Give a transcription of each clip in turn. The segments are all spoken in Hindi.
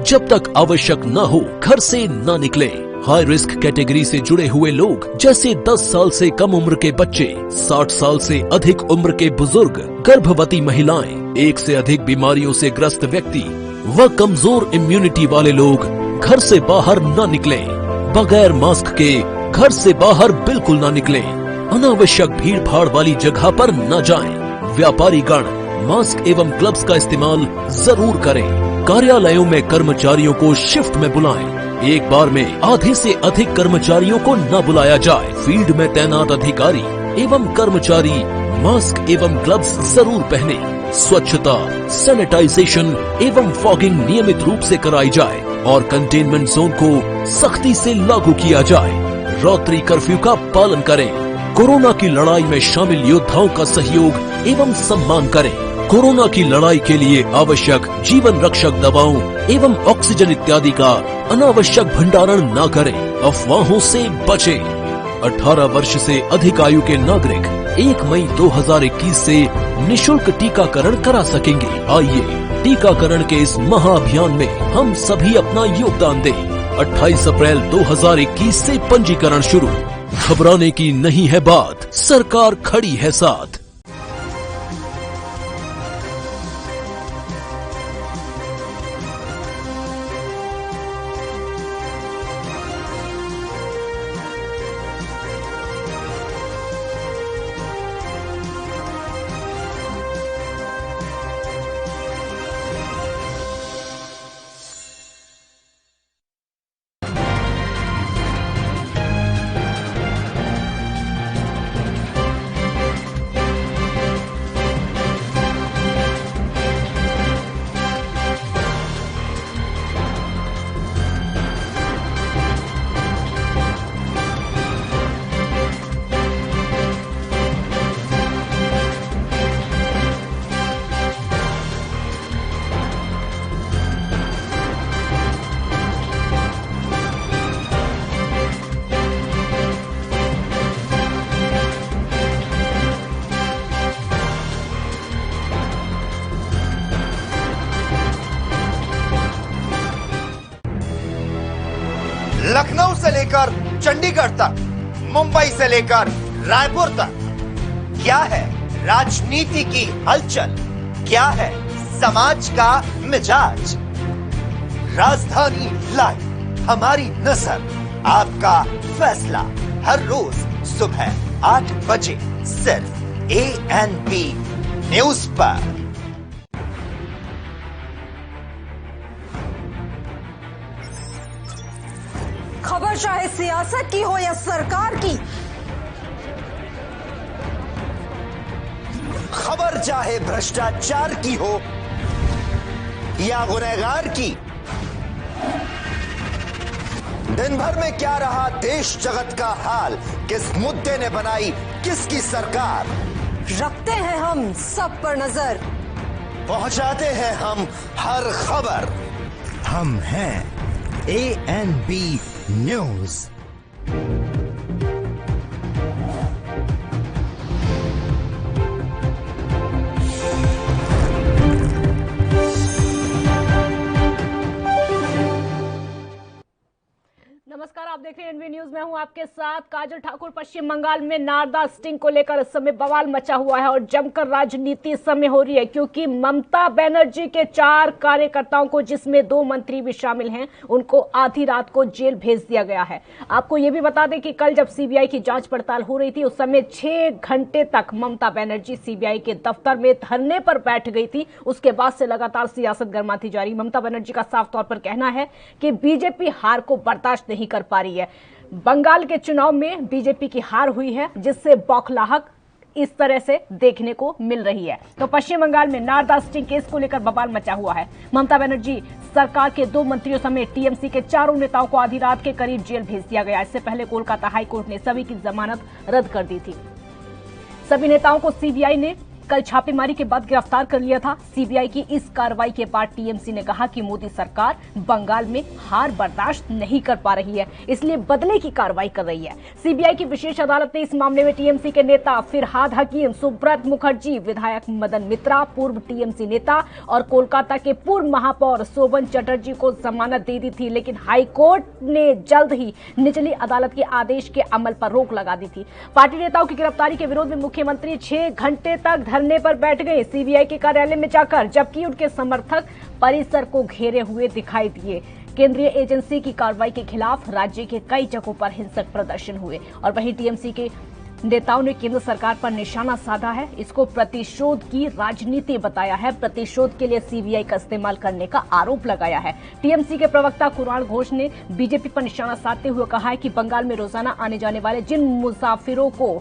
जब तक आवश्यक न हो घर से न निकले। हाई रिस्क कैटेगरी से जुड़े हुए लोग जैसे 10 साल से कम उम्र के बच्चे, 60 साल से अधिक उम्र के बुजुर्ग, गर्भवती महिलाएं, एक से अधिक बीमारियों से ग्रस्त व्यक्ति व कमजोर इम्यूनिटी वाले लोग घर से बाहर न निकलें। बगैर मास्क के घर से बाहर बिल्कुल न निकलें। अनावश्यक भीड़ भाड़ वाली जगह पर न जाएं। व्यापारी गण मास्क एवं ग्लव्स का इस्तेमाल जरूर करें। कार्यालयों में कर्मचारियों को शिफ्ट में बुलाएं। एक बार में आधे से अधिक कर्मचारियों को न बुलाया जाए। फील्ड में तैनात अधिकारी एवं कर्मचारी मास्क एवं ग्लव्स जरूर पहने। स्वच्छता, सैनिटाइजेशन एवं फॉगिंग नियमित रूप से कराई जाए और कंटेनमेंट जोन को सख्ती से लागू किया जाए। रात्रि कर्फ्यू का पालन करें। कोरोना की लड़ाई में शामिल योद्धाओं का सहयोग एवं सम्मान करें। कोरोना की लड़ाई के लिए आवश्यक जीवन रक्षक दवाओं एवं ऑक्सीजन इत्यादि का अनावश्यक भंडारण न करें। अफवाहों से बचें। 18 वर्ष से अधिक आयु के नागरिक 1 मई 2021 से निशुल्क टीकाकरण करा सकेंगे। आइए टीकाकरण के इस महाअभियान में हम सभी अपना योगदान दें। 28 अप्रैल 2021 से पंजीकरण शुरू। घबराने की नहीं है बात, सरकार खड़ी है साथ। लखनऊ से लेकर चंडीगढ़ तक, मुंबई से लेकर रायपुर तक, क्या है राजनीति की हलचल, क्या है समाज का मिजाज। राजधानी लाइव, हमारी नजर, आपका फैसला, हर रोज सुबह 8 बजे सिर्फ ANP न्यूज पर। खबर चाहे सियासत की हो या सरकार की, खबर चाहे भ्रष्टाचार की हो या गुनहगार की, दिन भर में क्या रहा देश जगत का हाल, किस मुद्दे ने बनाई किसकी सरकार, रखते हैं हम सब पर नजर, पहुंचाते हैं हम हर खबर। हम हैं ANP न्यूज। नमस्कार, आप देख रहे हैं एनवी न्यूज। मैं हूं आपके साथ काजल ठाकुर। पश्चिम बंगाल में नारदा स्टिंग को लेकर इस समय बवाल मचा हुआ है और जमकर राजनीति इस समय हो रही है, क्योंकि ममता बनर्जी के 4 कार्यकर्ताओं को, जिसमें 2 मंत्री भी शामिल हैं, उनको आधी रात को जेल भेज दिया गया है। आपको ये भी बता दें कि कल जब सीबीआई की जांच पड़ताल हो रही थी, उस समय 6 घंटे तक ममता बनर्जी सीबीआई के दफ्तर में धरने पर बैठ गई थी। उसके बाद से लगातार सियासत गर्माती जा रही। ममता बनर्जी का साफ तौर पर कहना है कि बीजेपी हार को बर्दाश्त नहीं कर पा रही है। बंगाल के चुनाव में बीजेपी की हार हुई है, जिससे बौखलाहट इस तरह से देखने को मिल रही है। तो पश्चिम बंगाल में नारदा स्टिंग केस को लेकर बवाल मचा हुआ है। ममता बनर्जी सरकार के 2 मंत्रियों समेत टीएमसी के 4 नेताओं को आधी रात के करीब जेल भेज दिया गया। इससे पहले कोलकाता हाईकोर्ट ने सभी की जमानत रद्द कर दी थी। सभी नेताओं को सीबीआई ने कल छापेमारी के बाद गिरफ्तार कर लिया था। सीबीआई की इस कार्रवाई के बाद टीएमसी ने कहा कि मोदी सरकार बंगाल में हार बर्दाश्त नहीं कर पा रही है, इसलिए बदले की कार्रवाई कर रही है। सीबीआई की विशेष अदालत ने इस मामले में टीएमसी के नेता फिरहाद हकीम, सुब्रत मुखर्जी, विधायक मदन मित्रा, पूर्व टीएमसी नेता और कोलकाता के पूर्व महापौर शोभन चटर्जी को जमानत दे दी थी, लेकिन हाईकोर्ट ने जल्द ही निचली अदालत के आदेश के अमल पर रोक लगा दी थी। पार्टी नेताओं की गिरफ्तारी के विरोध में मुख्यमंत्री 6 घंटे तक धरने पर बैठ गए सीबीआई के कार्यालय में जाकर, जबकि उनके समर्थक परिसर को घेरे हुए दिखाई दिए। केंद्रीय एजेंसी की कार्रवाई के खिलाफ राज्य के कई जगहों पर हिंसक प्रदर्शन हुए और वहीं टीएमसी के नेताओं ने केंद्र सरकार पर निशाना साधा है, इसको प्रतिशोध की राजनीति बताया है, प्रतिशोध के लिए सीबीआई का इस्तेमाल करने का आरोप लगाया है। टीएमसी के प्रवक्ता कुणाल घोष ने बीजेपी पर निशाना साधते हुए कहा है कि बंगाल में रोजाना आने जाने वाले जिन मुसाफिरों को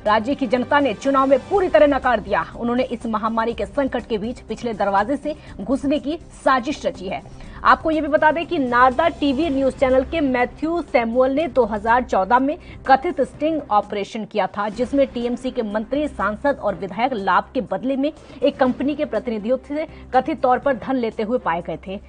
राज्य की जनता ने चुनाव में पूरी तरह नकार दिया, उन्होंने इस महामारी के संकट के बीच पिछले दरवाजे से घुसने की साजिश रची है। आपको ये भी बता दें कि नारदा टीवी न्यूज चैनल के मैथ्यू सैमुअल ने 2014 में कथित स्टिंग ऑपरेशन किया था, जिसमें टीएमसी के मंत्री, सांसद और विधायक लाभ के बदले में एक कंपनी के प्रतिनिधियों से कथित तौर पर धन लेते हुए पाए गए थे।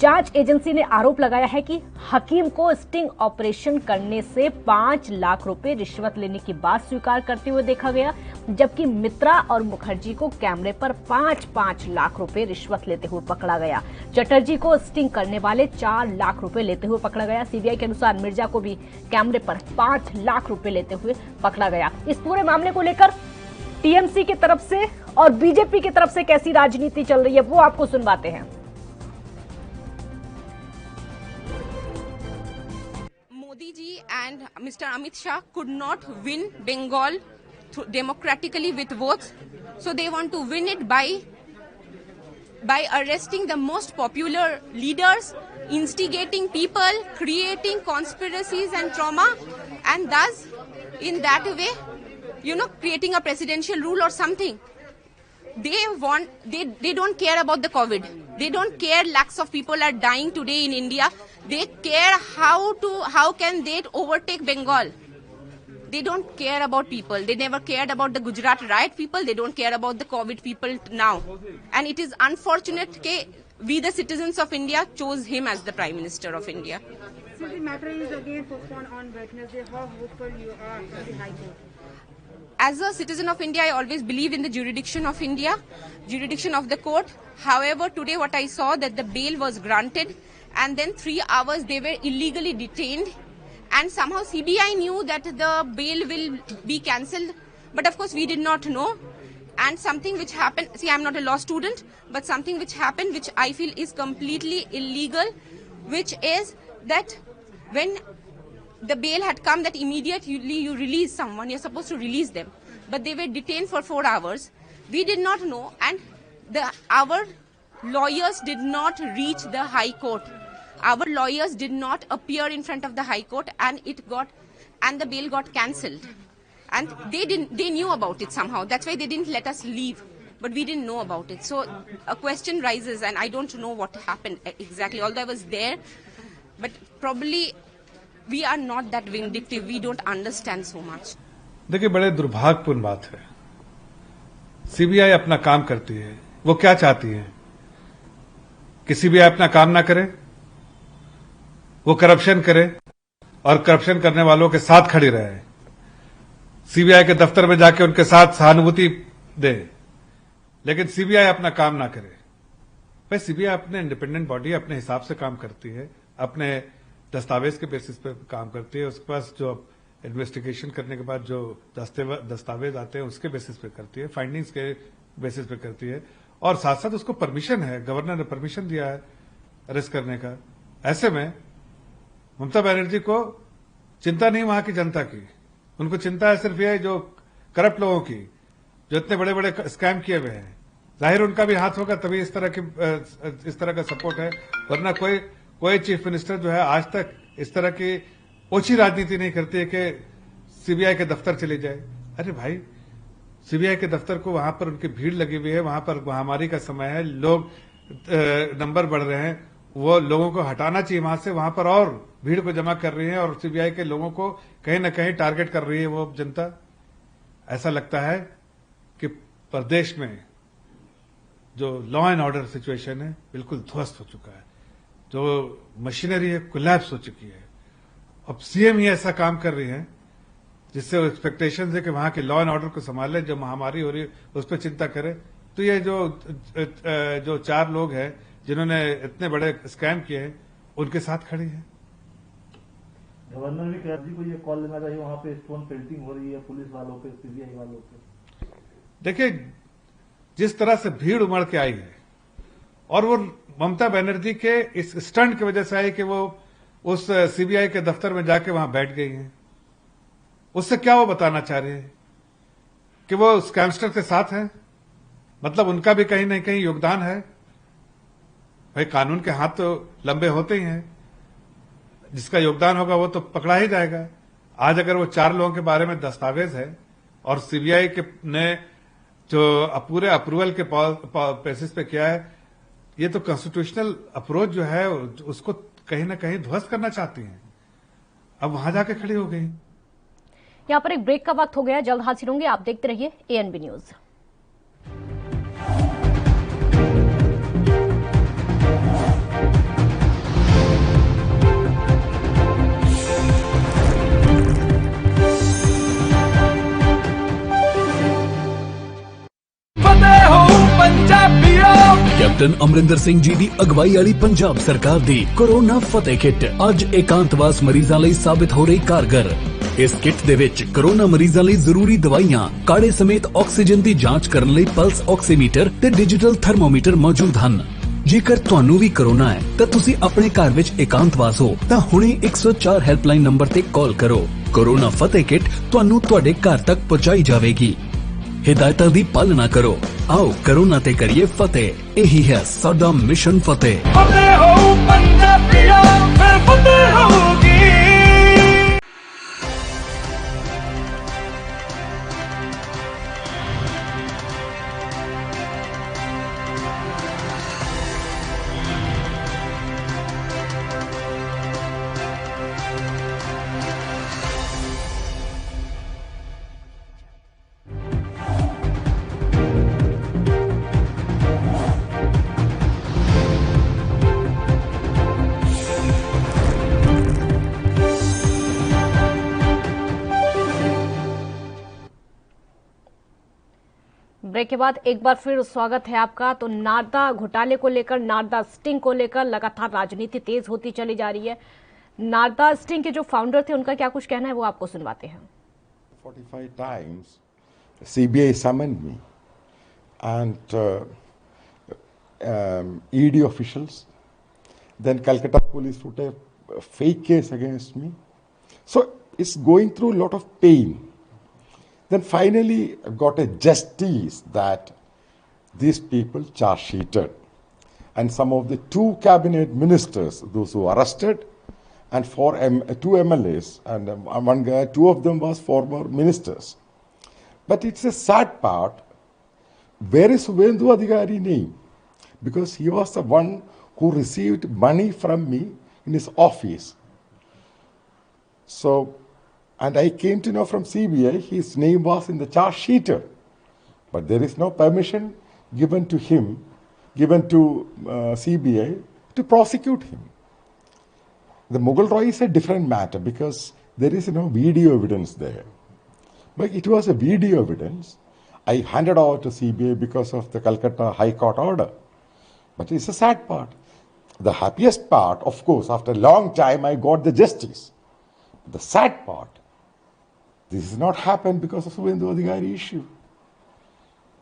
जांच एजेंसी ने आरोप लगाया है कि हकीम को स्टिंग ऑपरेशन करने से 5 लाख रुपए रिश्वत लेने की बात स्वीकार करते हुए देखा गया, जबकि मित्रा और मुखर्जी को कैमरे पर 5-5 लाख रुपए रिश्वत लेते हुए पकड़ा गया। चटर्जी को स्टिंग करने वाले 4 लाख रुपए लेते हुए पकड़ा गया। सीबीआई के अनुसार मिर्जा को भी कैमरे पर 5 लाख रुपए लेते हुए पकड़ा गया। इस पूरे मामले को लेकर टीएमसी की तरफ से और बीजेपी की तरफ से कैसी राजनीति चल रही है वो आपको सुनवाते हैं। Modi ji and Mr. Amit Shah could not win Bengal democratically with votes, so they want to win it by arresting the most popular leaders, instigating people, creating conspiracies and trauma, and thus in that way, creating a presidential rule or something. They don't care about the COVID. They don't care lakhs of people are dying today in India. They care how can they overtake Bengal. They don't care about people. They never cared about the Gujarat riot people. They don't care about the COVID people now. And it is unfortunate that we the citizens of India chose him as the Prime Minister of India. Since the matter is again postponed on Wednesday, how hopeful you are for the High Court? As a citizen of India, I always believe in the jurisdiction of India, jurisdiction of the court. However, today what I saw that the bail was granted and then 3 hours they were illegally detained, and somehow CBI knew that the bail will be cancelled, but of course we did not know. And something which happened, see, I'm not a law student, but something which happened which I feel is completely illegal, which is that when the bail had come, that immediately you release someone, you're supposed to release them. But they were detained for 4 hours. We did not know, and our lawyers did not reach the High Court. Our lawyers did not appear in front of the High Court, and the bail got cancelled. And they knew about it somehow. That's why they didn't let us leave. But we didn't know about it. So a question rises, and I don't know what happened exactly. Although I was there, but probably we are not that vindictive. We don't understand so much. देखिए, बड़े दुर्भाग्यपूर्ण बात है। सीबीआई अपना काम करती है, वो क्या चाहती है कि सीबीआई अपना काम ना करे, वो करप्शन करे और करप्शन करने वालों के साथ खड़ी रहे, सीबीआई के दफ्तर में जाके उनके साथ सहानुभूति दे, लेकिन सीबीआई अपना काम ना करे। भाई, सीबीआई अपने इंडिपेंडेंट बॉडी अपने हिसाब से काम करती है, अपने दस्तावेज के बेसिस पे काम करती है, उसके पास जो इन्वेस्टिगेशन करने के बाद जो दस्तावेज आते हैं उसके बेसिस पे करती है, फाइंडिंग्स के बेसिस पे करती है, और साथ साथ उसको परमिशन है, गवर्नर ने परमिशन दिया है अरेस्ट करने का। ऐसे में ममता बनर्जी को चिंता नहीं वहां की जनता की, उनको चिंता है सिर्फ ये जो करप्ट लोगों की, जो इतने बड़े बड़े स्कैम किए हुए हैं। जाहिर उनका भी हाथ होगा, तभी इस तरह का सपोर्ट है, वरना कोई चीफ मिनिस्टर जो है आज तक इस तरह की ओछी राजनीति नहीं करती है कि सीबीआई के दफ्तर चली जाए। अरे भाई, सीबीआई के दफ्तर को वहां पर उनकी भीड़ लगी हुई है, वहां पर महामारी का समय है, लोग नंबर बढ़ रहे हैं, वो लोगों को हटाना चाहिए वहां से, वहां पर और भीड़ को जमा कर रही है और सीबीआई के लोगों को कहीं ना कहीं टारगेट कर रही है वो जनता। ऐसा लगता है कि प्रदेश में जो लॉ एंड ऑर्डर सिचुएशन है बिल्कुल ध्वस्त हो चुका है, जो मशीनरी है कोलैप्स हो चुकी है। अब सीएम ही ऐसा काम कर रही है जिससे वो एक्सपेक्टेशन है कि वहां के लॉ एंड ऑर्डर को संभाल ले, जो महामारी हो रही है उस पर चिंता करे। तो ये जो 4 लोग हैं जिन्होंने इतने बड़े स्कैम किए हैं उनके साथ खड़ी है। गवर्नर ने कहा जी को ये कॉल लेना चाहिए, वहां पे स्टोन पेल्टिंग हो रही है पुलिस वालों पे, सीबीआई वालों पे। देखिए, जिस तरह से भीड़ उमड़ के आई है और वो ममता बनर्जी के इस स्टंट की वजह से आई कि वो उस सीबीआई के दफ्तर में जाके वहां बैठ गई हैं, उससे क्या वो बताना चाह रहे हैं कि वो स्कैमस्टर के साथ हैं? मतलब उनका भी कहीं न कहीं योगदान है। भाई, कानून के हाथ तो लंबे होते ही हैं, जिसका योगदान होगा वो तो पकड़ा ही जाएगा। आज अगर वो 4 लोगों के बारे में दस्तावेज है और सीबीआई के ने जो पूरे अप्रूवल के बेसिस पे किया है, ये तो कॉन्स्टिट्यूशनल अप्रोच जो है उसको कहीं ना कहीं ध्वस्त करना चाहती हैं। अब वहां जाके खड़ी हो गई। यहाँ पर एक ब्रेक का वक्त हो गया, जल्द हाजिर होंगे। आप देखते रहिए ANB news. Captain Amarinder Singh ji ਦੀ ਅਗਵਾਈ ਵਾਲੀ ਪੰਜਾਬ ਸਰਕਾਰ ਦੀ ਕੋਰੋਨਾ ਫਤਿਹ ਕਿੱਟ ਅੱਜ ਇਕਾਂਤਵਾਸ ਮਰੀਜ਼ਾਂ ਲਈ ਸਾਬਿਤ ਹੋ ਰਹੀ ਕਾਰਗਰ। ਇਸ ਕਿੱਟ ਦੇ ਵਿੱਚ ਕੋਰੋਨਾ ਮਰੀਜ਼ਾਂ ਲਈ ਜ਼ਰੂਰੀ ਦਵਾਈਆਂ, ਕਾੜੇ ਸਮੇਤ ਆਕਸੀਜਨ ਦੀ ਜਾਂਚ ਕਰਨ ਲਈ ਪਲਸ ਆਕਸੀਮੀਟਰ ਤੇ ਡਿਜੀਟਲ ਥਰਮੋਮੀਟਰ ਮੌਜੂਦ ਹਨ। ਜੇਕਰ ਤੁਹਾਨੂੰ ਵੀ ਕੋਰੋਨਾ ਹੈ ਤਾਂ ਤੁਸੀਂ ਆਪਣੇ ਘਰ ਵਿੱਚ ਇਕਾਂਤਵਾਸ ਹੋ ਤਾਂ ਹੁਣੇ 104 ਹੈਲਪਲਾਈਨ ਨੰਬਰ ਤੇ ਕਾਲ ਕਰੋ। ਕੋਰੋਨਾ ਫਤਿਹ ਕਿੱਟ ਤੁਹਾਨੂੰ ਤੁਹਾਡੇ ਘਰ ਤੱਕ ਪਹੁੰਚਾਈ ਜਾਵੇਗੀ। हिदायतां दी पालना करो। आओ कोरोना ते करिए फतेह, यही है साडा मिशन फतेह। फतेह हो पंजाबिया, फिर फतेह होगी। ब्रेक के बाद एक बार फिर स्वागत है आपका। तो नारदा घोटाले को लेकर, नारदा स्टिंग को लेकर लगातार राजनीति तेज होती चली जा रही है। नारदा स्टिंग के जो फाउंडर थे उनका क्या कुछ कहना है वो आपको सुनवाते हैं। 45 times CBI summoned me and ED officials, then Calcutta police put a fake case against me. So it's going through a lot of pain. Then finally got a justice that these people charge sheeted. And some of the 2 cabinet ministers, those who arrested, and 2 MLAs, and one guy, 2 of them was former ministers. But it's a sad part, where is Suvendu Adhikari name? Because he was the one who received money from me in his office. So, and I came to know from CBI, his name was in the charge sheeter. But there is no permission given to him, given to CBI to prosecute him. The Mughal Roy is a different matter because there is no video evidence there. But it was a video evidence. I handed over to CBI because of the Calcutta High Court order. But it's a sad part. The happiest part, of course, after a long time, I got the justice. The sad part, this has not happened because of Suvendu Adhikari issue.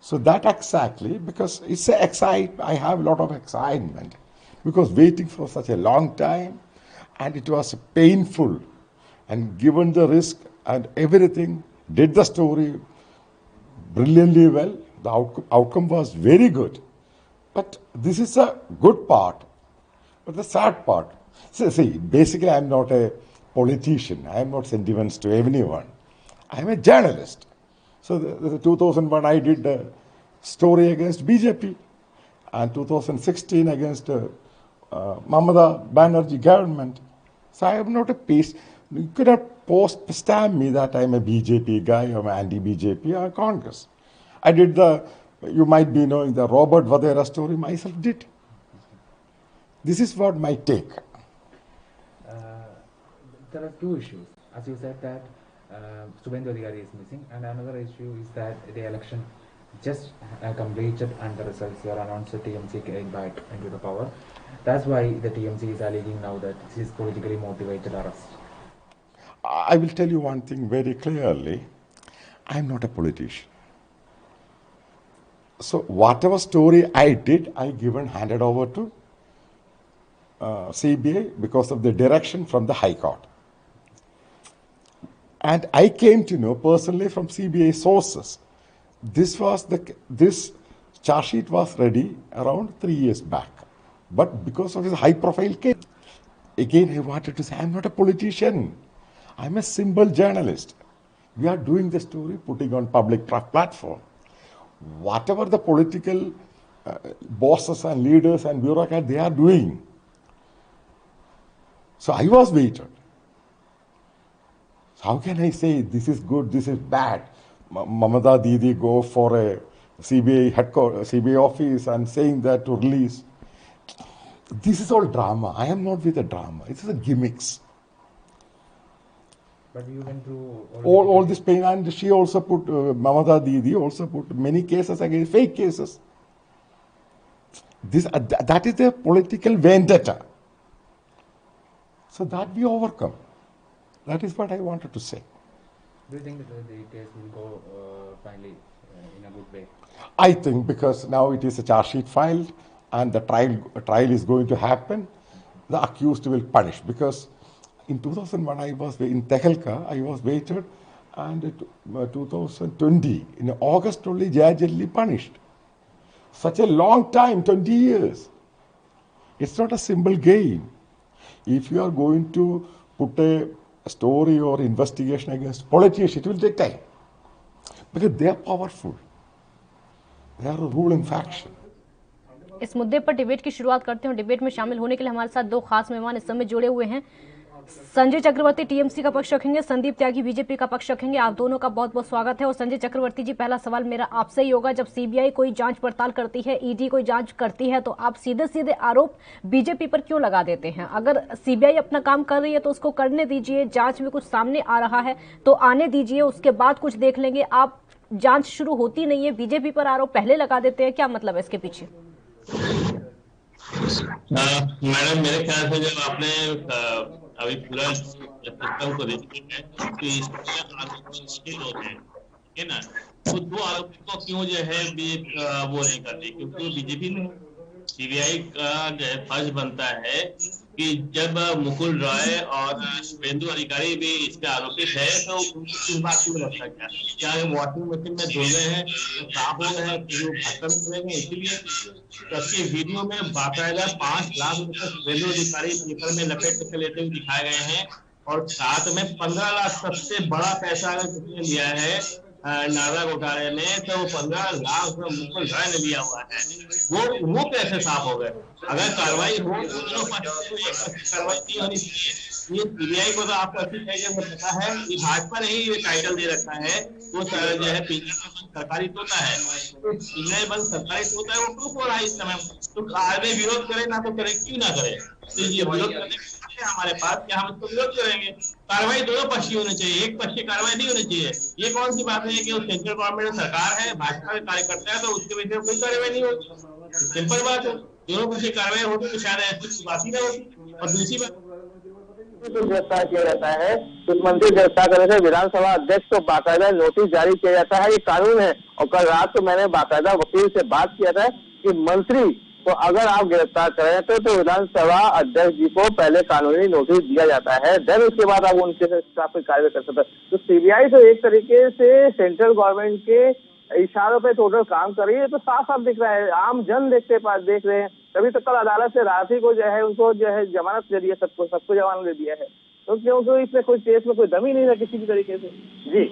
So that exactly, because it's I have a lot of excitement because waiting for such a long time, and it was painful, and given the risk and everything, did the story brilliantly well. The outcome was very good. But this is a good part. But the sad part, see, basically I'm not a politician. I am not sentiments to anyone. I am a journalist. So the 2001 I did a story against BJP, and 2016 against Mamata Banerjee government. So I am not a piece. You could not stamp me that I am a BJP guy or an anti-BJP or Congress. I did the you might be knowing the Robert Vadera story, myself did. This is what my take. There are two issues. As you said that Subhendu Adhikari is missing, and another issue is that the election just completed and the results were announced, TMC came back into the power. That's why the TMC is alleging now that this is politically motivated arrest. I will tell you one thing very clearly. I'm not a politician. So whatever story I did, I handed over to CBI because of the direction from the High Court. And I came to know personally from CBI sources. This charge sheet was ready around 3 years back. But because of his high profile case, again I wanted to say, I'm not a politician. I'm a simple journalist. We are doing the story, putting on public platform. Whatever the political bosses and leaders and bureaucrats, they are doing. So I was waited. So how can I say this is good, this is bad? Mamata Didi go for a CBI headquarters, CBI office and saying that to release. This is all drama. I am not with the drama. It is a gimmicks. But you went through all this pain, and she also put, Mamata Didi also put many cases against fake cases. That is a political vendetta. So that we overcome. That is what I wanted to say. Do you think that the case will go finally in a good way? I think because now it is a charge sheet filed and the trial is going to happen, the accused will punish. Because in 2001 I was in Tehelka, I was waited, and 2020, in August only, judge punished. Such a long time, 20 years. It's not a simple game. If you are going to put a story or investigation against politicians, it will take time. Because they are powerful. They are a ruling faction. इस मुद्दे पर डिबेट की शुरुआत करते हैं। डिबेट में शामिल होने के लिए हमारे साथ दो खास मेहमान इस समय जुड़े हुए हैं। संजय चक्रवर्ती टीएमसी का पक्ष रखेंगे, संदीप त्यागी बीजेपी का पक्ष रखेंगे। आप दोनों का बहुत बहुत स्वागत है। और संजय चक्रवर्ती जी, पहला सवाल मेरा आपसे ही होगा, जब सीबीआई कोई जांच पड़ताल करती है, ईडी कोई जांच करती है, तो आप सीधे सीधे आरोप बीजेपी पर क्यों लगा देते हैं? अगर सीबीआई अपना काम कर रही है तो उसको करने दीजिए। जांच में कुछ सामने आ रहा है तो आने दीजिए, उसके बाद कुछ देख लेंगे। आप जांच शुरू होती नहीं है, बीजेपी पर आरोप पहले लगा देते हैं, क्या मतलब है इसके पीछे? मैडम, मेरे ख्याल से जब आपने अभी पूरा सिस्टम को देखते हैं तो इसमें आरोपी लोग हैं, ठीक है ना, तो दो आरोपी को क्यों जो है वो नहीं करते? क्योंकि बीजेपी में सीबीआई का जो है फर्ज बनता है कि जब मुकुल रॉय और शुभेंदु अधिकारी भी इसके आरोपित है तो इस बात क्यों लगता है क्या वॉशिंग मशीन में धो गए हैं, साफ हो गए हैं, खत्म करेंगे? इसीलिए सबके वीडियो में बाकायदा 5 लाख रुपए शुभेंदु अधिकारी पेपर में लपेट के लेते हुए दिखाए गए हैं, और साथ में 15 लाख सबसे बड़ा पैसा अगर किसी ने लिया है नारदा घोटाले में, तो 15 लाख मुकुल रॉय ने लिया हुआ है। वो कैसे साफ हो गए? अगर कार्रवाई हो तो कार्रवाई नहीं होनी चाहिए। ये सीबीआई को तो आपको अच्छी तरीके से पता है कि भाजपा ने ही ये टाइटल दे रखा है, वो जो है सरकारी तोता है, तो सीबीआई बंद सरकारी तोता है, वो प्रूफ हो रहा है इस समय। तो कार्रवाई विरोध करे ना तो करे, क्यों ना करे? तो ये विरोध करने हमारे पास क्या हम इसको विरोध करेंगे? कार्रवाई दोनों पक्षी होनी चाहिए, एक पक्षी कार्रवाई नहीं होनी चाहिए। ये कौन सी बात है कि सेंट्रल गवर्नमेंट सरकार है, भाजपा के कार्यकर्ता है, तो उसके विषय में कोई कार्रवाई नहीं होती? सिंपल बात है, दोनों पक्षी कार्रवाई होती तो शायद ऐसी बात ही ना होती। और दूसरी बात, गिरफ्तार किया जाता है, कुछ मंत्री गिरफ्तार करने से विधानसभा अध्यक्ष को बाकायदा नोटिस जारी किया जाता है, ये कानून है। और कल रात को मैंने बाकायदा वकील से बात किया था कि मंत्री तो अगर आप गिरफ्तार करें तो विधानसभा अध्यक्ष जी को पहले कानूनी नोटिस दिया जाता है, देन उसके बाद आप उनके खिलाफ कार्रवाई कर सकते हैं। तो सीबीआई तो एक तरीके से सेंट्रल गवर्नमेंट के इशारों पे टोटल काम कर रही है, तो साफ साफ दिख रहा है, आम जन देख रहे हैं। तभी तो कल अदालत से राठी को जो है उनको जो है जमानत दे दिया, सबको जमानत दे दिया है। तो क्योंकि इसमें कोई केस में कोई दमी नहीं है किसी भी तरीके से। जी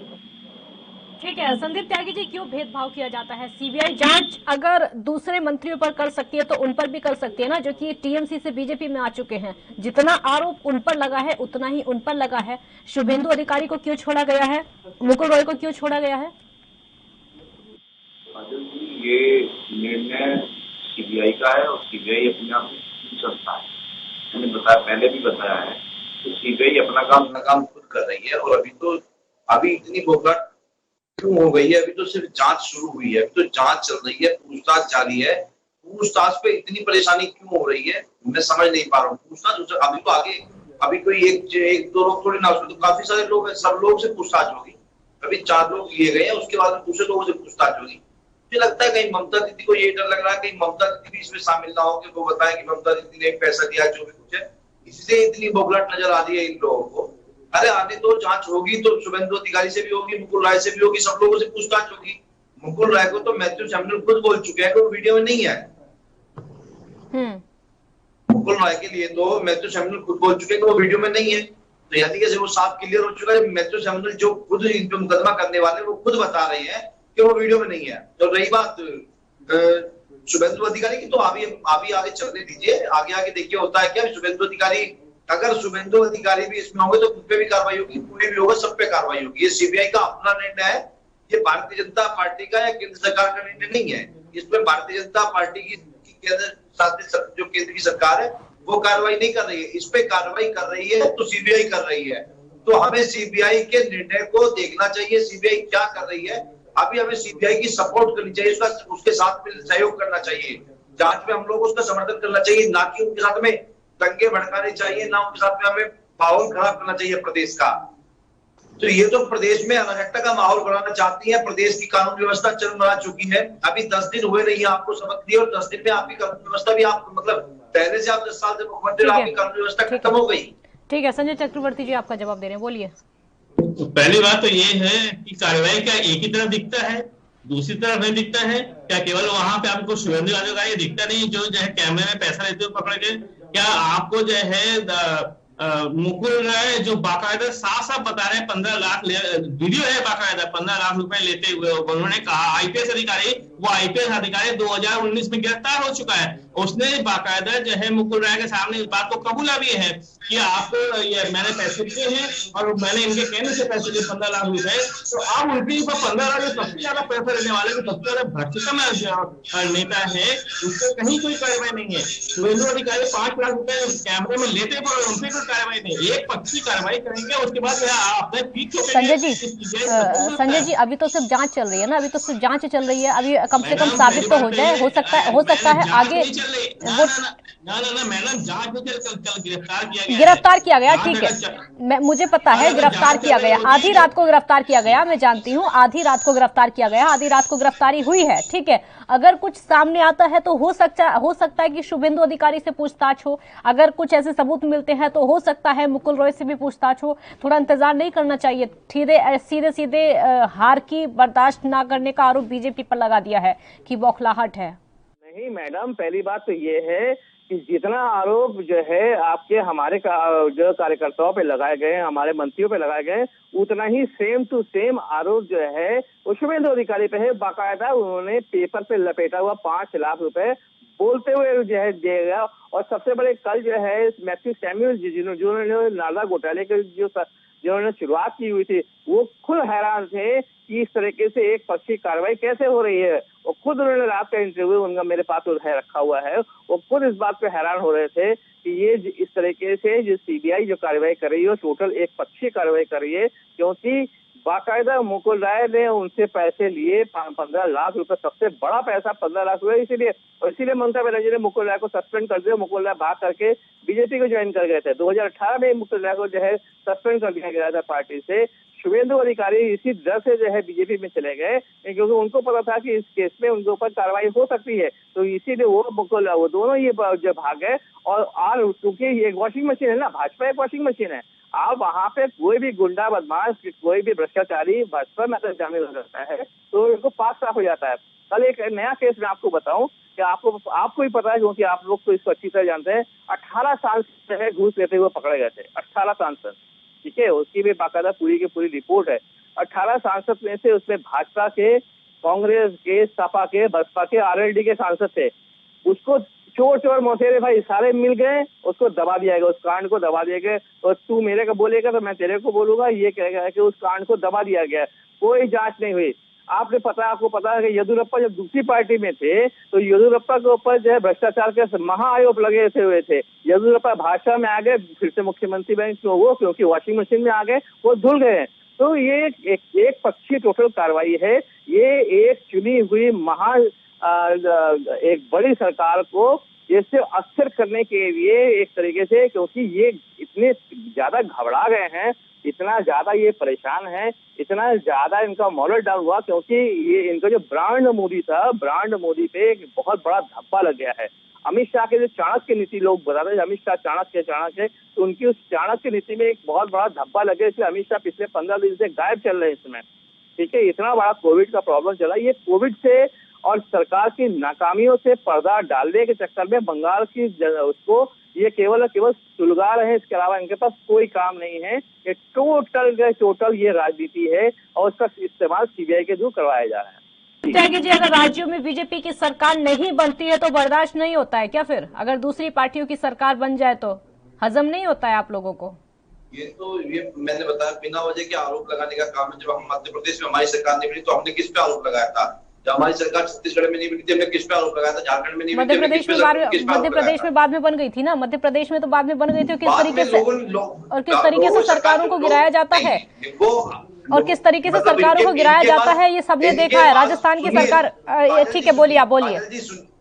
ठीक है। संदीप त्यागी जी, क्यों भेदभाव किया जाता है? सीबीआई जांच अगर दूसरे मंत्रियों पर कर सकती है तो उन पर भी कर सकती है ना, जो कि टीएमसी से बीजेपी में आ चुके हैं। जितना आरोप उन पर लगा है उतना ही उन पर लगा है। शुभेंदु अधिकारी को क्यों छोड़ा गया है? मुकुल रॉय को क्यों छोड़ा गया है? ये निर्णय सीबीआई का है और सीबीआई अपने आप में संस्था है। मैंने बताया, पहले भी बताया है कि सीबीआई अपना काम खुद कर रही है। और अभी इतनी बोगट क्यों हो गई है? अभी तो सिर्फ जांच शुरू हुई है, अभी तो जांच चल रही है, पूछताछ जारी है। पूछताछ पे इतनी परेशानी क्यों हो रही है मैं समझ नहीं पा रहा हूँ। पूछताछ अभी तो आगे, अभी कोई एक दो लोग थोड़ी ना, उसमें तो काफी सारे लोग हैं, सब लोग से पूछताछ होगी। अभी 4 लोग लिए गए हैं, उसके बाद दूसरे लोगों से पूछताछ होगी। मुझे लगता है कहीं ममता दीदी को ये डर लग रहा है कहीं ममता दीदी भी इसमें शामिल ना हो, कि वो बताएं कि ममता दीदी ने पैसा दिया, जो भी कुछ है। इससे इतनी बोगलाट नजर आ रही है इन लोगों को। अरे आने तो, जांच होगी तो शुभेंदु अधिकारी से भी होगी, मुकुल राय से भी होगी, सब लोगों से पूछताछ होगी। मुकुल राय को तो मैथ्यू सैमुअल खुद बोल चुके हैं कि वो वीडियो में नहीं है। मुकुल राय के लिए तो मैथ्यू सैमुअल खुद बोल चुके हैं कि वो वीडियो में नहीं है। तो यानी कि वो साफ क्लियर हो चुका है। मैथ्यू सैमुअल जो खुद इन पे मुकदमा करने वाले वो खुद बता रहे हैं कि वो वीडियो में नहीं है। तो रही बात शुभेंदु अधिकारी की, तो अभी आगे चलने दीजिए, आगे देखिए होता है क्या। शुभेंदु अधिकारी, अगर शुभेंदु अधिकारी भी इसमें होंगे तो उन पे भी कार्रवाई होगी, कोई भी होगा सब पे कार्रवाई होगी। ये सीबीआई का अपना निर्णय है, ये भारतीय जनता पार्टी का या केंद्र सरकार का निर्णय नहीं है। इसमें भारतीय जनता पार्टी की जो केंद्र की सरकार है वो कार्रवाई नहीं कर रही है, इस पे कार्रवाई कर रही है तो सीबीआई कर रही है। तो हमें सीबीआई के निर्णय को देखना चाहिए, सीबीआई क्या कर रही है। अभी हमें सीबीआई की सपोर्ट करनी चाहिए, उसके साथ में सहयोग करना चाहिए, जांच में हम लोग उसका समर्थन करना चाहिए, ना कि उनके साथ में दंगे भड़काने चाहिए, ना उनके साथ में हमें माहौल खराब करना चाहिए प्रदेश का। तो ये तो प्रदेश में अराजकता का माहौल बनाना चाहती है। प्रदेश की कानून व्यवस्था चरमरा चुकी है। अभी 10 दिन हुए नहीं है आपको शपथ लिए, और 10 दिन में आपकी कानून व्यवस्था भी, आप मतलब पहले से आप 10 साल से मुख्यमंत्री, आपकी कानून व्यवस्था खत्म हो गई। ठीक है, संजय चक्रवर्ती जी आपका जवाब दे रहे हैं, बोलिए। पहली बात तो ये है कि कार्रवाई क्या एक ही तरफ दिखता है, दूसरी तरफ नहीं दिखता है क्या? केवल वहां पे आपको शुभेंदु यादव का ये दिखता नहीं जो है कैमरे में पैसा लेते हुए पकड़े गए। क्या आपको जो है मुकुल राय जो बाकायदा साफ साफ बता रहे हैं 15 लाख वीडियो है, बाकायदा 15 लाख रुपए लेते हुए उन्होंने कहा। आईपीएस अधिकारी, वो आईपीएस अधिकारी 2019 में गिरफ्तार हो चुका है। उसने बाकायदा जो है मुकुल राय के सामने इस बात को कबूला भी है कि आपको ये मैंने पैसे दिए हैं और मैंने इनके कहने से पैसे दिए 15 लाख रुपए। तो आप उनके ऊपर 15 लाख सबसे ज्यादा पैसा लेने वाले को सबसे ज्यादा भ्रष्टतम नेता है, उससे कहीं कोई कार्रवाई नहीं है। शुभेंदु अधिकारी 5 लाख रुपए कैमरे में लेते पर उनसे कोई कार्रवाई नहीं, एक पक्षी कार्रवाई करेंगे, उसके बाद अपने पीठ। संजय जी अभी तो सिर्फ जांच चल रही है ना, अभी तो सिर्फ जांच चल रही है, अभी कम से कम साबित तो हो जाए, हो सकता है आगे वो मैडम जांच में कल गिरफ्तार किया गया। ठीक है, मुझे पता है गिरफ्तार किया गया, आधी रात को गिरफ्तार किया गया, मैं जानती हूँ, आधी रात को गिरफ्तार किया गया, आधी रात को गिरफ्तारी हुई है। ठीक है, अगर कुछ सामने आता है तो हो सकता है कि शुभेंदु अधिकारी से पूछताछ हो, अगर कुछ ऐसे सबूत मिलते हैं तो हो सकता है मुकुल रॉय से भी पूछताछ हो। थोड़ा इंतजार नहीं करना चाहिए। सीधे हार की बर्दाश्त ना करने का आरोप बीजेपी पर लगा दिया है कि बौखलाहट है। नहीं मैडम, पहली बात तो ये है कि जितना आरोप जो है आपके हमारे जो कार्यकर्ताओं पे लगाए गए, हमारे मंत्रियों पे लगाए गए, उतना ही सेम टू सेम आरोप जो है वो शुभेंदु अधिकारी पे है। बाकायदा उन्होंने पेपर पे लपेटा हुआ 5 लाख रुपए बोलते हुए जो है देगा। और सबसे बड़े कल जो है मैथ्यू सैमुअल जिन्होंने नारदा घोटाले के जिन्होंने शुरुआत की हुई थी, वो खुद हैरान थे कि इस तरीके से एक पक्षी कार्रवाई कैसे हो रही है। वो खुद उन्होंने रात का इंटरव्यू उनका मेरे पास है रखा हुआ है, वो खुद इस बात पे हैरान हो रहे थे कि ये इस तरीके से जो सीबीआई जो कार्रवाई कर रही है टोटल एक पक्षी कार्रवाई कर रही है, क्योंकि बाकायदा मुकुल राय ने उनसे पैसे लिए 15 लाख रुपए, सबसे बड़ा पैसा 15 लाख रुपए। इसीलिए ममता बनर्जी ने मुकुल राय को सस्पेंड कर दिया। मुकुल राय भाग करके बीजेपी को ज्वाइन कर गए थे। 2018 में मुकुल राय को जो है सस्पेंड कर दिया गया था पार्टी से। शुभेंदु अधिकारी इसी डर से जो है बीजेपी में चले गए, क्योंकि उनको पता था कि इस केस में उनके ऊपर कार्रवाई हो सकती है। तो इसीलिए वो दोनों ये जो भाग गए। और क्योंकि ये एक वॉशिंग मशीन है ना, भाजपा एक वॉशिंग मशीन है। आप वहां पे कोई भी गुंडा बदमाश, कोई भी भ्रष्टाचारी भाजपा में अगर शामिल हो जाता है तो इनको पास साफ हो जाता है। कल एक नया केस मैं आपको बताऊं कि आपको भी पता है, क्योंकि आप लोग तो इसको अच्छी तरह जानते हैं। 18 साल से घूस लेते हुए पकड़े गए थे, 18 सांसद। ठीक है, उसकी भी बाकायदा पूरी की पूरी रिपोर्ट है। 18 सांसद में से उसमें भाजपा के, कांग्रेस के, सपा के, बसपा के, आरएलडी के सांसद थे। उसको चोर मौसेरे भाई सारे मिल गए, उसको दबा दिया गया, उस कांड को दबा दिया गया। और तू मेरे को बोलेगा तो मैं तेरे को बोलूंगा, ये कहेगा कि उस कांड को दबा दिया गया। कोई जांच नहीं हुई। आपको पता है कि येदियुरप्पा जब दूसरी पार्टी में थे तो येदियुरप्पा के ऊपर जो है भ्रष्टाचार के महाआरोप लगे हुए थे। येदियुरप्पा भाजपा में आ गए, फिर से मुख्यमंत्री बने वो क्योंकि वॉशिंग मशीन में आ गए, वो धुल गए हैं। तो ये एक पक्षीय टोटल कार्रवाई है। ये एक चुनी हुई एक बड़ी सरकार को इससे अस्थिर करने के लिए एक तरीके से, क्योंकि ये इतने ज्यादा घबरा गए हैं, इतना ज्यादा ये परेशान है, इतना ज्यादा इनका मॉरल डाउन हुआ, क्योंकि ये इनका जो ब्रांड मोदी था, ब्रांड मोदी पे एक बहुत बड़ा धब्बा लग गया है। अमित शाह के जो चाणक्य नीति लोग बताते हैं, अमित शाह चाणक्य, तो उनकी उस चाणक्य नीति में एक बहुत बड़ा धब्बा लगे, इसलिए अमित शाह पिछले 15 दिन से गायब चल रहे हैं इसमें। ठीक है, इतना बड़ा कोविड का प्रॉब्लम चला, ये कोविड से और सरकार की नाकामियों से पर्दा डालने के चक्कर में बंगाल की उसको ये केवल सुलगा रहे हैं, इसके अलावा इनके पास कोई काम नहीं है। ये टोटल ये राजनीति है और उसका इस्तेमाल सीबीआई के थ्रू करवाया जा रहा है। त्यागी जी, अगर राज्यों में बीजेपी की सरकार नहीं बनती है तो बर्दाश्त नहीं होता है क्या? फिर अगर दूसरी पार्टियों की सरकार बन जाए तो हजम नहीं होता है आप लोगों को? ये मैंने बताया, बिना वजह के आरोप लगाने का काम है। जब हम मध्य प्रदेश में हमारी सरकार नहीं बनी तो हमने किस पे आरोप लगाया था? जब हमारी सरकार छत्तीसगढ़ में नहीं बनी थी हमने किस पे आरोप लगाया था? झारखंड में नहीं बनी, मध्य प्रदेश में बाद में बन गई थी ना, मध्य प्रदेश में तो बाद में बन गई थी। किस तरीके से सरकारों को गिराया जाता है और किस तरीके से सरकारों को गिराया जाता है, ये सबने देखा है। राजस्थान की सरकार, ठीक है, बोलिए, आप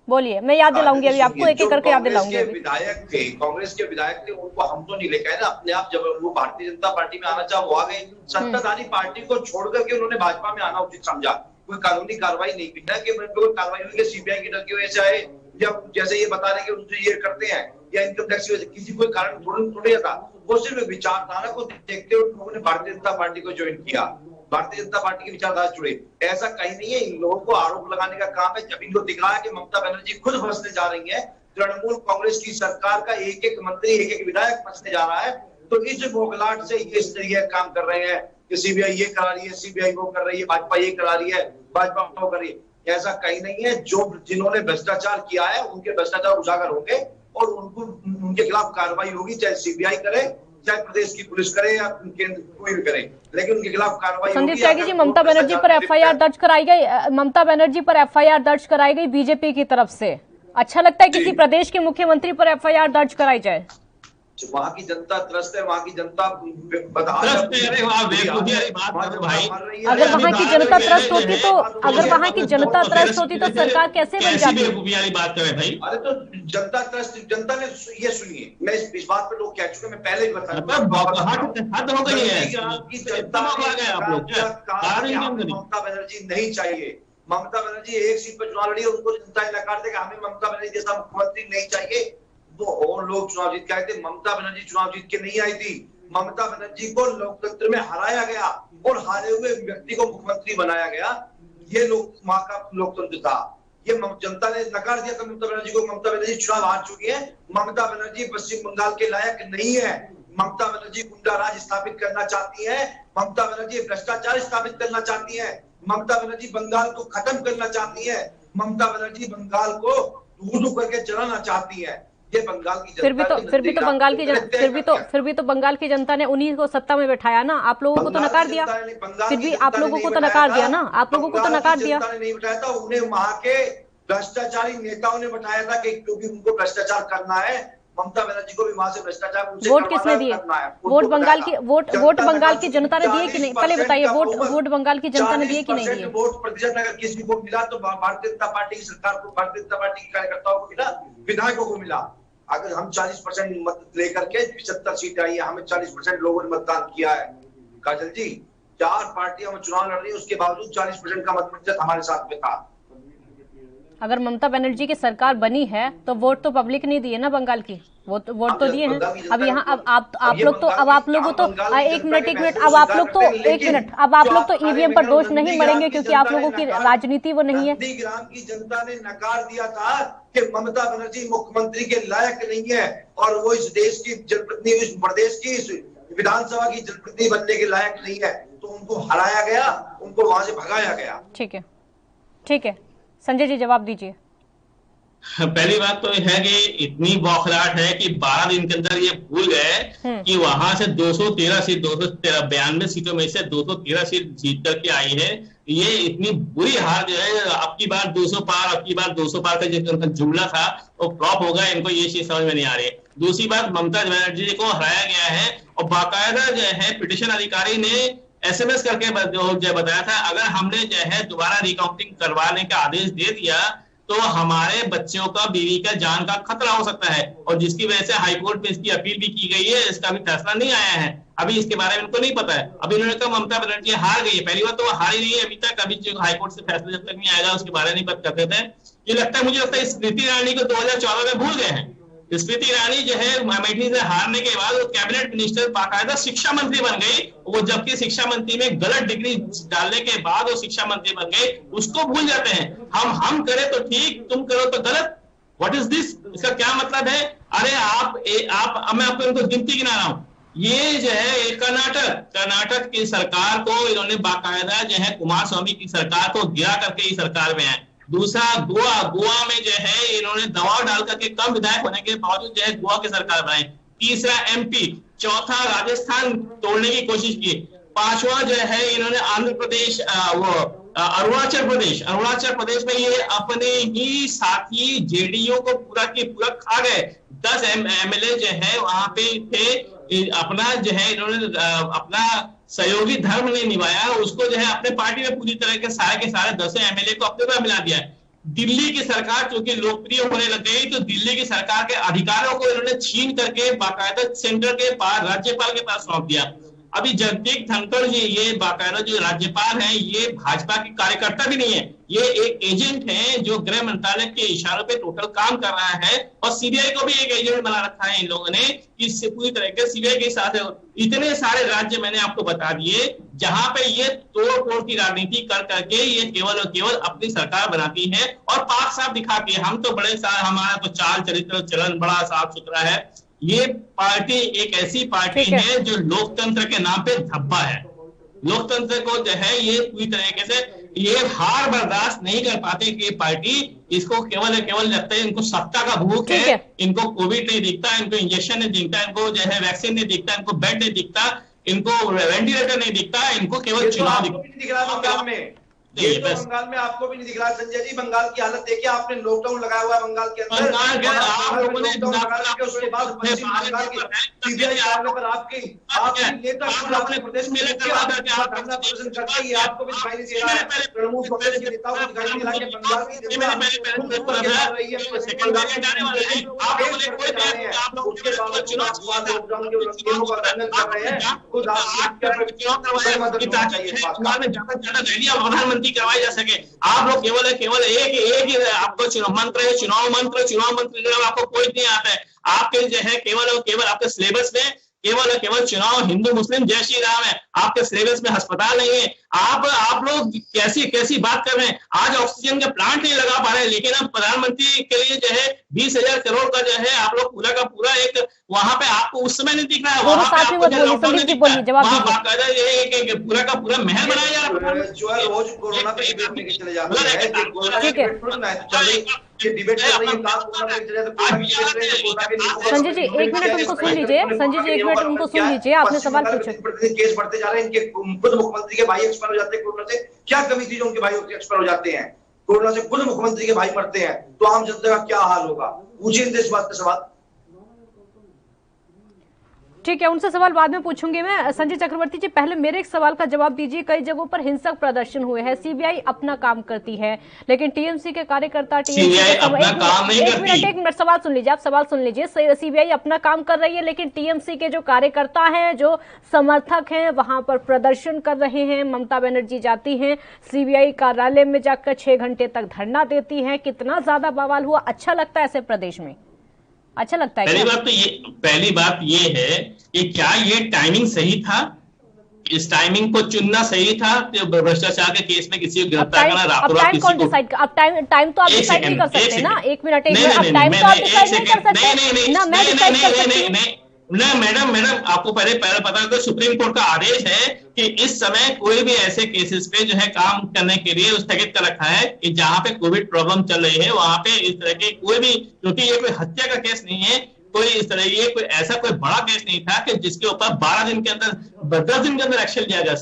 बोलिए, मैं याद दिलाऊंगी अभी आपको, एक एक करके याद दिलाऊंगी। विधायक थे, कांग्रेस के विधायक थे, उनको हम तो नहीं लेकर आए ना, अपने आप जब वो भारतीय जनता पार्टी में आना चाहे वो आ गए। सत्ताधारी पार्टी को छोड़ करके उन्होंने भाजपा में आना उचित समझा। कोई कानूनी कार्रवाई नहीं, बिना के कार्रवाई हुई सीबीआई की डर की वजह से आए, या जैसे ये बता रहे कि उनसे ये करते हैं, या इनकम टैक्स की वजह से, किसी कोई कारण थोड़ी था। वो सिर्फ विचारधारा को देखते हुए लोगों ने भारतीय जनता पार्टी को ज्वाइन किया, भारतीय जनता पार्टी की विचारधारा जुड़े। ऐसा कहीं नहीं है। इन लोगों को आरोप लगाने का काम है। जब इनको दिख रहा है कि ममता बनर्जी खुद फंसने जा रही है, तृणमूल कांग्रेस की सरकार का एक एक मंत्री, एक एक विधायक फंसने जा रहा है, तो इस बोखलाहट से ये इस तरीके काम कर रहे हैं कि सीबीआई ये करा रही है, सीबीआई वो कर रही है, भाजपा ये करा रही है, भाजपा वो कर रही है। ऐसा कहीं नहीं है। जो जिन्होंने भ्रष्टाचार किया है उनके भ्रष्टाचार उजागर होंगे और उनके खिलाफ कार्रवाई होगी, चाहे सीबीआई करे, चाहे प्रदेश की पुलिस करे, या केंद्र कोई भी करे, लेकिन उनके खिलाफ कार्रवाई होगी। संदीप त्यागी जी, ममता बनर्जी पर एफआईआर दर्ज कराई गई, ममता बनर्जी पर एफआईआर दर्ज कराई गई बीजेपी की तरफ से। अच्छा लगता है किसी प्रदेश के मुख्यमंत्री पर एफआईआर दर्ज कराई जाए? वहाँ की जनता त्रस्त है, वहाँ की जनता अगर वहाँ की जनता त्रस्त होती तो सरकार कैसे बन जाती? बात करें भाई। अरे तो जनता त्रस्त, जनता ने ये सुनिए, मैं इस बात पे लोग कह चुके, मैं पहले ही बताया ममता बनर्जी नहीं चाहिए। ममता बनर्जी एक सीट पर चुनाव लड़ी, उनको जनता ने नकार देगा, हमें ममता बनर्जी जैसा मुख्यमंत्री नहीं चाहिए। वो और लोग चुनाव जीत के आए थे, ममता बनर्जी चुनाव जीत के नहीं आई थी। ममता बनर्जी को लोकतंत्र में हराया गया और हारे हुए व्यक्ति को मुख्यमंत्री बनाया गया। ये वहां का लोकतंत्र था। ये जनता ने नकार दिया था ममता बनर्जी को। ममता बनर्जी चुनाव हार चुकी है। ममता बनर्जी पश्चिम बंगाल के लायक नहीं है। ममता बनर्जी गुंडा राज स्थापित करना चाहती है। ममता बनर्जी भ्रष्टाचार स्थापित करना चाहती है। ममता बनर्जी बंगाल को खत्म करना चाहती है। ममता बनर्जी बंगाल को दूर करके चलाना चाहती है। ये बंगाल की जनता फिर भी तो बंगाल की जनता ने उन्हीं को सत्ता में बैठाया ना, आप लोगों को तो नकार दिया। फिर भी आप लोगों को तो नकार दिया ना, आप लोगों को तो नकार दिया। नहीं बैठाया था, उन्हें वहां के भ्रष्टाचारी नेताओं ने बैठाया था कि क्योंकि उनको भ्रष्टाचार करना है। ममता बनर्जी को भी वहां से भ्रष्टाचार, वोट किसने दिए? वोट बंगाल की जनता ने दिए कि नहीं? पहले बताइए, वोट बंगाल की जनता ने दिए कि नहीं दिए? वोट प्रतिशत अगर किसी को मिला तो भारतीय जनता पार्टी की सरकार को, भारतीय जनता पार्टी के कार्यकर्ताओं को मिला, विधायकों को मिला। अगर हम 40% मत लेकर के 75 सीट आई है, हमें 40% लोगों ने मतदान किया है। काजल जी, 4 पार्टियां में चुनाव लड़ रही है, उसके बावजूद 40% का मत प्रतिशत हमारे साथ में था। अगर ममता बनर्जी की सरकार बनी है तो वोट तो पब्लिक ने दिए ना बंगाल की, वोट तो दिए हैं। अब यहाँ अब आप लोग तो एक मिनट अब आप लोग तो ईवीएम पर दोष नहीं मरेंगे क्योंकि आप लोगों की राजनीति वो नहीं है। नंदीग्राम की जनता ने नकार दिया था कि ममता बनर्जी मुख्यमंत्री के लायक नहीं है और वो इस देश की जनप्रतिनिधि, इस प्रदेश की विधानसभा की जनप्रतिनिधि बनने के लायक नहीं है, तो उनको हराया गया, उनको वहां से भगाया गया। ठीक है संजय जी, जवाब दीजिए। पहली बात तो है कि इतनी बौखलाहट है कि 12 दिन के अंदर ये भूल गए कि वहां से 213 सीट, 292 सीटों में से 213 सीट जीत करके आई है। ये इतनी बुरी हार जो है, अब की बार 200 पार, अब की बार 200 पार का जो उनका जुमला था वो फ्लॉप होगा, इनको ये चीज समझ में नहीं आ रही है। दूसरी बात, ममता बनर्जी को हराया गया है और बाकायदा जो है पिटिशन अधिकारी ने SMS करके जो बताया था, अगर हमने जो है दोबारा रिकाउंटिंग करवाने का आदेश दे दिया तो हमारे बच्चों का, बीवी का जान का खतरा हो सकता है, और जिसकी वजह से हाईकोर्ट में इसकी अपील भी की गई है। इसका भी फैसला नहीं आया है, अभी इसके बारे में इनको नहीं पता है। अभी इन्होंने कहा ममता बनर्जी हार गई है, पहली बार तो वो हारी नहीं है अभी तक, अभी जो हाईकोर्ट से फैसला जब तक नहीं आएगा उसके बारे में नहीं बात करते थे। ये लगता है, मुझे लगता है स्मृति ईरानी को 2014 में भूल गए हैं। स्मृति ईरानी जो है अमेठी से हारने के बाद वो कैबिनेट मिनिस्टर बाकायदा शिक्षा मंत्री बन गई, वो जबकि शिक्षा मंत्री में गलत डिग्री डालने के बाद वो शिक्षा मंत्री बन गई, उसको भूल जाते हैं। हम करें तो ठीक, तुम करो तो गलत, व्हाट इज दिस? इसका क्या मतलब है? अरे आप मैं आपको इनको गिनती गिना रहा हूं। ये जो है कर्नाटक की सरकार को इन्होंने बाकायदा जो है कुमार स्वामी की सरकार को गिरा करके इस सरकार में आए। दूसरा, गोवा में जो है इन्होंने दबाव डाल करके कम विधायक होने के बावजूद जो है गोवा की सरकार बनाई। तीसरा MP, चौथा राजस्थान तोड़ने की कोशिश की, पांचवा जो है इन्होंने आंध्र प्रदेश, अरुणाचल प्रदेश में ये अपने ही साथी JDU को पूरा की पूरा खा गए। 10 MLA जो है वहां पे थे, अपना जो है इन्होंने अपना सहयोगी धर्म नहीं निभाया, उसको जो है अपने पार्टी में पूरी तरह के सारे 10 MLA को अपने पर मिला दिया है। दिल्ली की सरकार चूंकि लोकप्रिय होने लग गई तो दिल्ली की सरकार के अधिकारों को इन्होंने छीन करके बाकायदा सेंटर के पास, राज्यपाल के पास सौंप दिया। अभी जगदीप धनखड़ जी, ये बाकायदा जो राज्यपाल हैं, ये भाजपा के कार्यकर्ता भी नहीं है, ये एक एजेंट है जो गृह मंत्रालय के इशारों पे टोटल काम कर रहा है, और CBI को भी एक एजेंट बना रखा है इन लोगों ने, इससे पूरी तरह के CBI के साथ है। इतने सारे राज्य मैंने आपको बता दिए जहां पे ये तोड़ की राजनीति कर करके ये केवल और केवल अपनी सरकार बनाती है और पाक साफ दिखाती है। हम तो बड़े हमारा तो चाल चरित्र चलन बड़ा साफ सुथरा है। ये पार्टी एक ऐसी पार्टी है जो लोकतंत्र के नाम पे धब्बा है। लोकतंत्र को जो है ये पूरी तरीके से ये हार बर्दाश्त नहीं कर पाते कि पार्टी, इसको केवल लगता है इनको सत्ता का भूख है, इनको कोविड नहीं दिखता, इनको इंजेक्शन नहीं दिखता, इनको जो है वैक्सीन नहीं दिखता, इनको बेड नहीं दिखता, इनको वेंटिलेटर नहीं दिखता, इनको केवल चुनाव दिखता है। ये तो बंगाल में आपको भी नहीं दिख रहा संजय जी। बंगाल की हालत देखिए, आपने लॉकडाउन लगाया हुआ है बंगाल के अंदर, उसके बाद पश्चिम बंगाल की CBI पर आपके नेता प्रदेश में प्रदर्शन करते ही आपको भी दिखाई नहीं दे रहा है। तृणमूल कांग्रेस के नेताओं को दिखाई नहीं दे रहा है कि बंगाल की प्रधानमंत्री करवाई जा सके। आप लोग केवल एक आपको मंत्र है, चुनाव मंत्र आपको कोई नहीं आता है। आपके जो है केवल आपके सिलेबस में केवल चुनाव, हिंदू मुस्लिम जय श्री राम है, आपके सिलेबस में अस्पताल नहीं है। आप लोग कैसी बात कर रहे हैं? आज ऑक्सीजन के प्लांट नहीं लगा पा रहे हैं, लेकिन अब प्रधानमंत्री के लिए जो है 20,000 करोड़ का जो है आप लोग पूरा का पूरा एक वहां पे आपको उस समय नहीं दिख रहा है, वहां पे आपको बाकायदा ये पूरा का पूरा महल बनाया जा रहा है। जो है रोज कोरोना पे डिबेट में चले जाते हैं, डिबेट चल रही है। संजय जी 1 मिनट उनको सुन लीजिए, आपने सवाल पूछा। केस बढ़ते जा रहे हैं, इनके खुद मुख्यमंत्री के भाई एक्सपायर हो जाते हैं कोरोना से। क्या कमी थी जो उनके भाई एक्सपायर हो जाते हैं? कोरोना से खुद मुख्यमंत्री के भाई मरते हैं, तो आम जनता का क्या हाल होगा? पूछिए इनसे इस बात पे सवाल। ठीक है, उनसे सवाल बाद में पूछूंगी मैं। संजय चक्रवर्ती जी, पहले मेरे एक सवाल का जवाब दीजिए। कई जगहों पर हिंसक प्रदर्शन हुए हैं, CBI अपना काम करती है, लेकिन TMC के कार्यकर्ता एक मिनट सवाल सुन लीजिए, आप सवाल सुन लीजिए। CBI अपना काम कर रही है, लेकिन TMC के जो कार्यकर्ता हैं, जो समर्थक हैं, वहां पर प्रदर्शन कर रहे हैं। ममता बनर्जी जाती हैं CBI कार्यालय में, जाकर 6 घंटे तक धरना देती हैं। कितना ज्यादा बवाल हुआ, अच्छा लगता है ऐसे प्रदेश में? अच्छा लगता है? पहली बात ये है कि क्या ये टाइमिंग सही था? इस टाइमिंग को चुनना सही था? भ्रष्टाचार के केस में किसी को गिरफ्तार करना रातों रात किसी को? अब टाइम तो आप डिसाइड नहीं कर सकते ना। एक मिनट, अब टाइम तो आप डिसाइड नहीं कर सकते ना, मैं डिसाइड कर सकती हूँ। नहीं मैडम, आपको पहले पता है, सुप्रीम कोर्ट का आदेश है कि इस समय कोई भी ऐसे केसेस पे जो है काम करने के लिए स्थगित कर रखा है कि जहां पे कोविड प्रॉब्लम चल रही है वहां पे इस तरह के कोई भी, क्योंकि ये कोई हत्या का केस नहीं है, कोई इस तरह ये कोई ऐसा कोई बड़ा केस नहीं था कि जिसके ऊपर 12 दिन के अंदर 10 दिन के अंदर एक्शन लिया गया।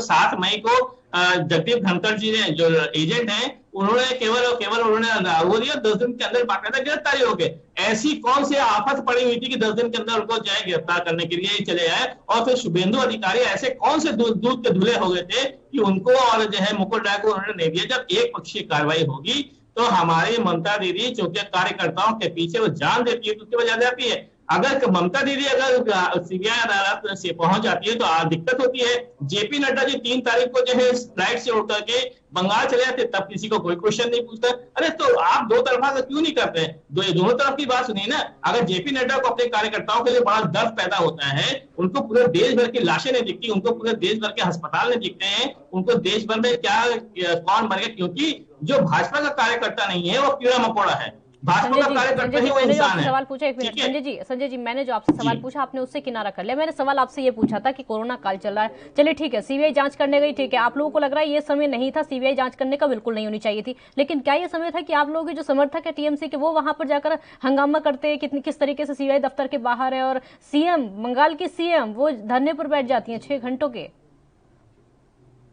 7 मई को जगदीप धनखड़ जी ने जो एजेंट हैं, उन्होंने केवल उन्होंने वो दिया 10 दिन के अंदर बाकायदा गिरफ्तारी हो गए। ऐसी कौन सी आफत पड़ी हुई थी कि 10 दिन के अंदर उनको जो है गिरफ्तार करने के लिए चले आए? और फिर शुभेंदु अधिकारी ऐसे कौन से दूध के धुले हो गए थे कि उनको और जो है मुकुल राय को उन्होंने नहीं दिया? जब एक पक्षीय कार्रवाई होगी तो हमारी ममता दीदी चूंकि कार्यकर्ताओं के पीछे वो जान देती है तो उसकी वजह जाती है। अगर ममता दीदी अगर सीबीआई अदालत से पहुंच जाती है तो दिक्कत होती है। जेपी नड्डा जी 3 तारीख को जो है फ्लाइट से उड़ करके बंगाल चले जाते, तब किसी को कोई क्वेश्चन नहीं पूछता। अरे तो आप दो तरफा का क्यों नहीं करते हैं? दोनों तरफ की बात सुनिए ना। अगर जेपी नड्डा को अपने कार्यकर्ताओं के लिए बड़ा दर्द पैदा होता है, उनको पूरे देश भर की लाशें नहीं दिखती, उनको पूरे देश भर के अस्पताल नहीं दिखते हैं, उनको देश भर में क्या कौन मर गया, क्योंकि जो भाजपा का कार्यकर्ता नहीं है वो कीड़ा मकोड़ा है, भाजपा का कार्यकर्ता ही वो इंसान है। सवाल पूछा, एक मिनट संजय जी मैंने जो आपसे सवाल पूछा आपने उससे किनारा कर लिया। मैंने सवाल आपसे ये पूछा था कि कोरोना काल चल रहा है, चलिए ठीक है सीबीआई जांच करने गई, ठीक है आप लोगों को लग रहा है ये समय नहीं था, सीबीआई जांच करने का बिल्कुल नहीं होनी चाहिए थी, लेकिन क्या ये समय था कि आप लोगों के जो समर्थक है टीएमसी के वो वहां पर जाकर हंगामा करते हैं किस तरीके से सीबीआई दफ्तर के बाहर है, और सीएम बंगाल की सीएम वो धरने पर बैठ जाती है 6 घंटों के?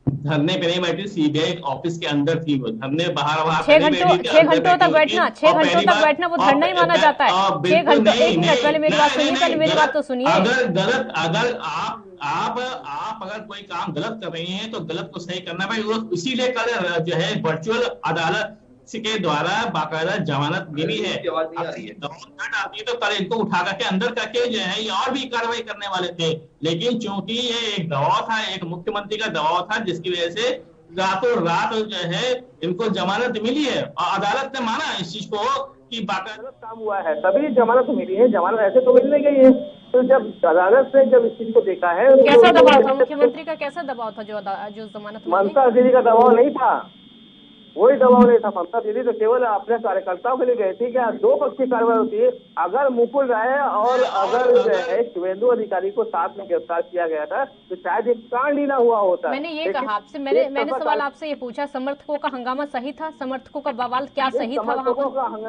धरने पे नहीं बैठी, सीबीआई ऑफिस के अंदर थी, वो धरने बाहर 6 घंटों तक बैठना, 6 घंटों तक बैठना वो धरना ही माना जाता है। 6 घंटों, एक मिनट पहले मेरी बात सुनिए, पहले मेरी बात तो सुनिए। अगर आप अगर कोई काम गलत कर रही हैं तो गलत को सही करना भाई, इसीलिए कल जो है वर्चुअल अदालत के द्वारा बाकायदा जमानत मिली है। आती है तो कल इनको उठा करके अंदर करके जो है ये और भी कार्रवाई करने वाले थे, लेकिन चूंकि ये एक दबाव था, एक मुख्यमंत्री का दबाव था, जिसकी वजह से रातों रात जो है इनको जमानत मिली है और अदालत ने माना इस चीज को कि बाकायदा काम हुआ है तभी जमानत मिली है। जमानत ऐसे तो मिल नहीं गई है। तो जब अदालत ने जब इस चीज को देखा है, कैसा दबाव था मुख्यमंत्री का, कैसा दबाव था जो जमानत? ममता दीदी का दबाव नहीं था, वही दबाव नहीं था। ममता दीदी तो केवल अपने कार्यकर्ताओं के लिए गई थी कि 2 पक्षीय कार्रवाई होती है। अगर मुकुल राय और अगर जो है शुभेंदु अधिकारी को साथ में गिरफ्तार किया गया था तो शायद एक कांड ही ना हुआ होता। मैंने ये कहा आपसे, मैंने सवाल आपसे ये पूछा, समर्थकों का हंगामा सही था? समर्थकों का बवाल क्या सही था?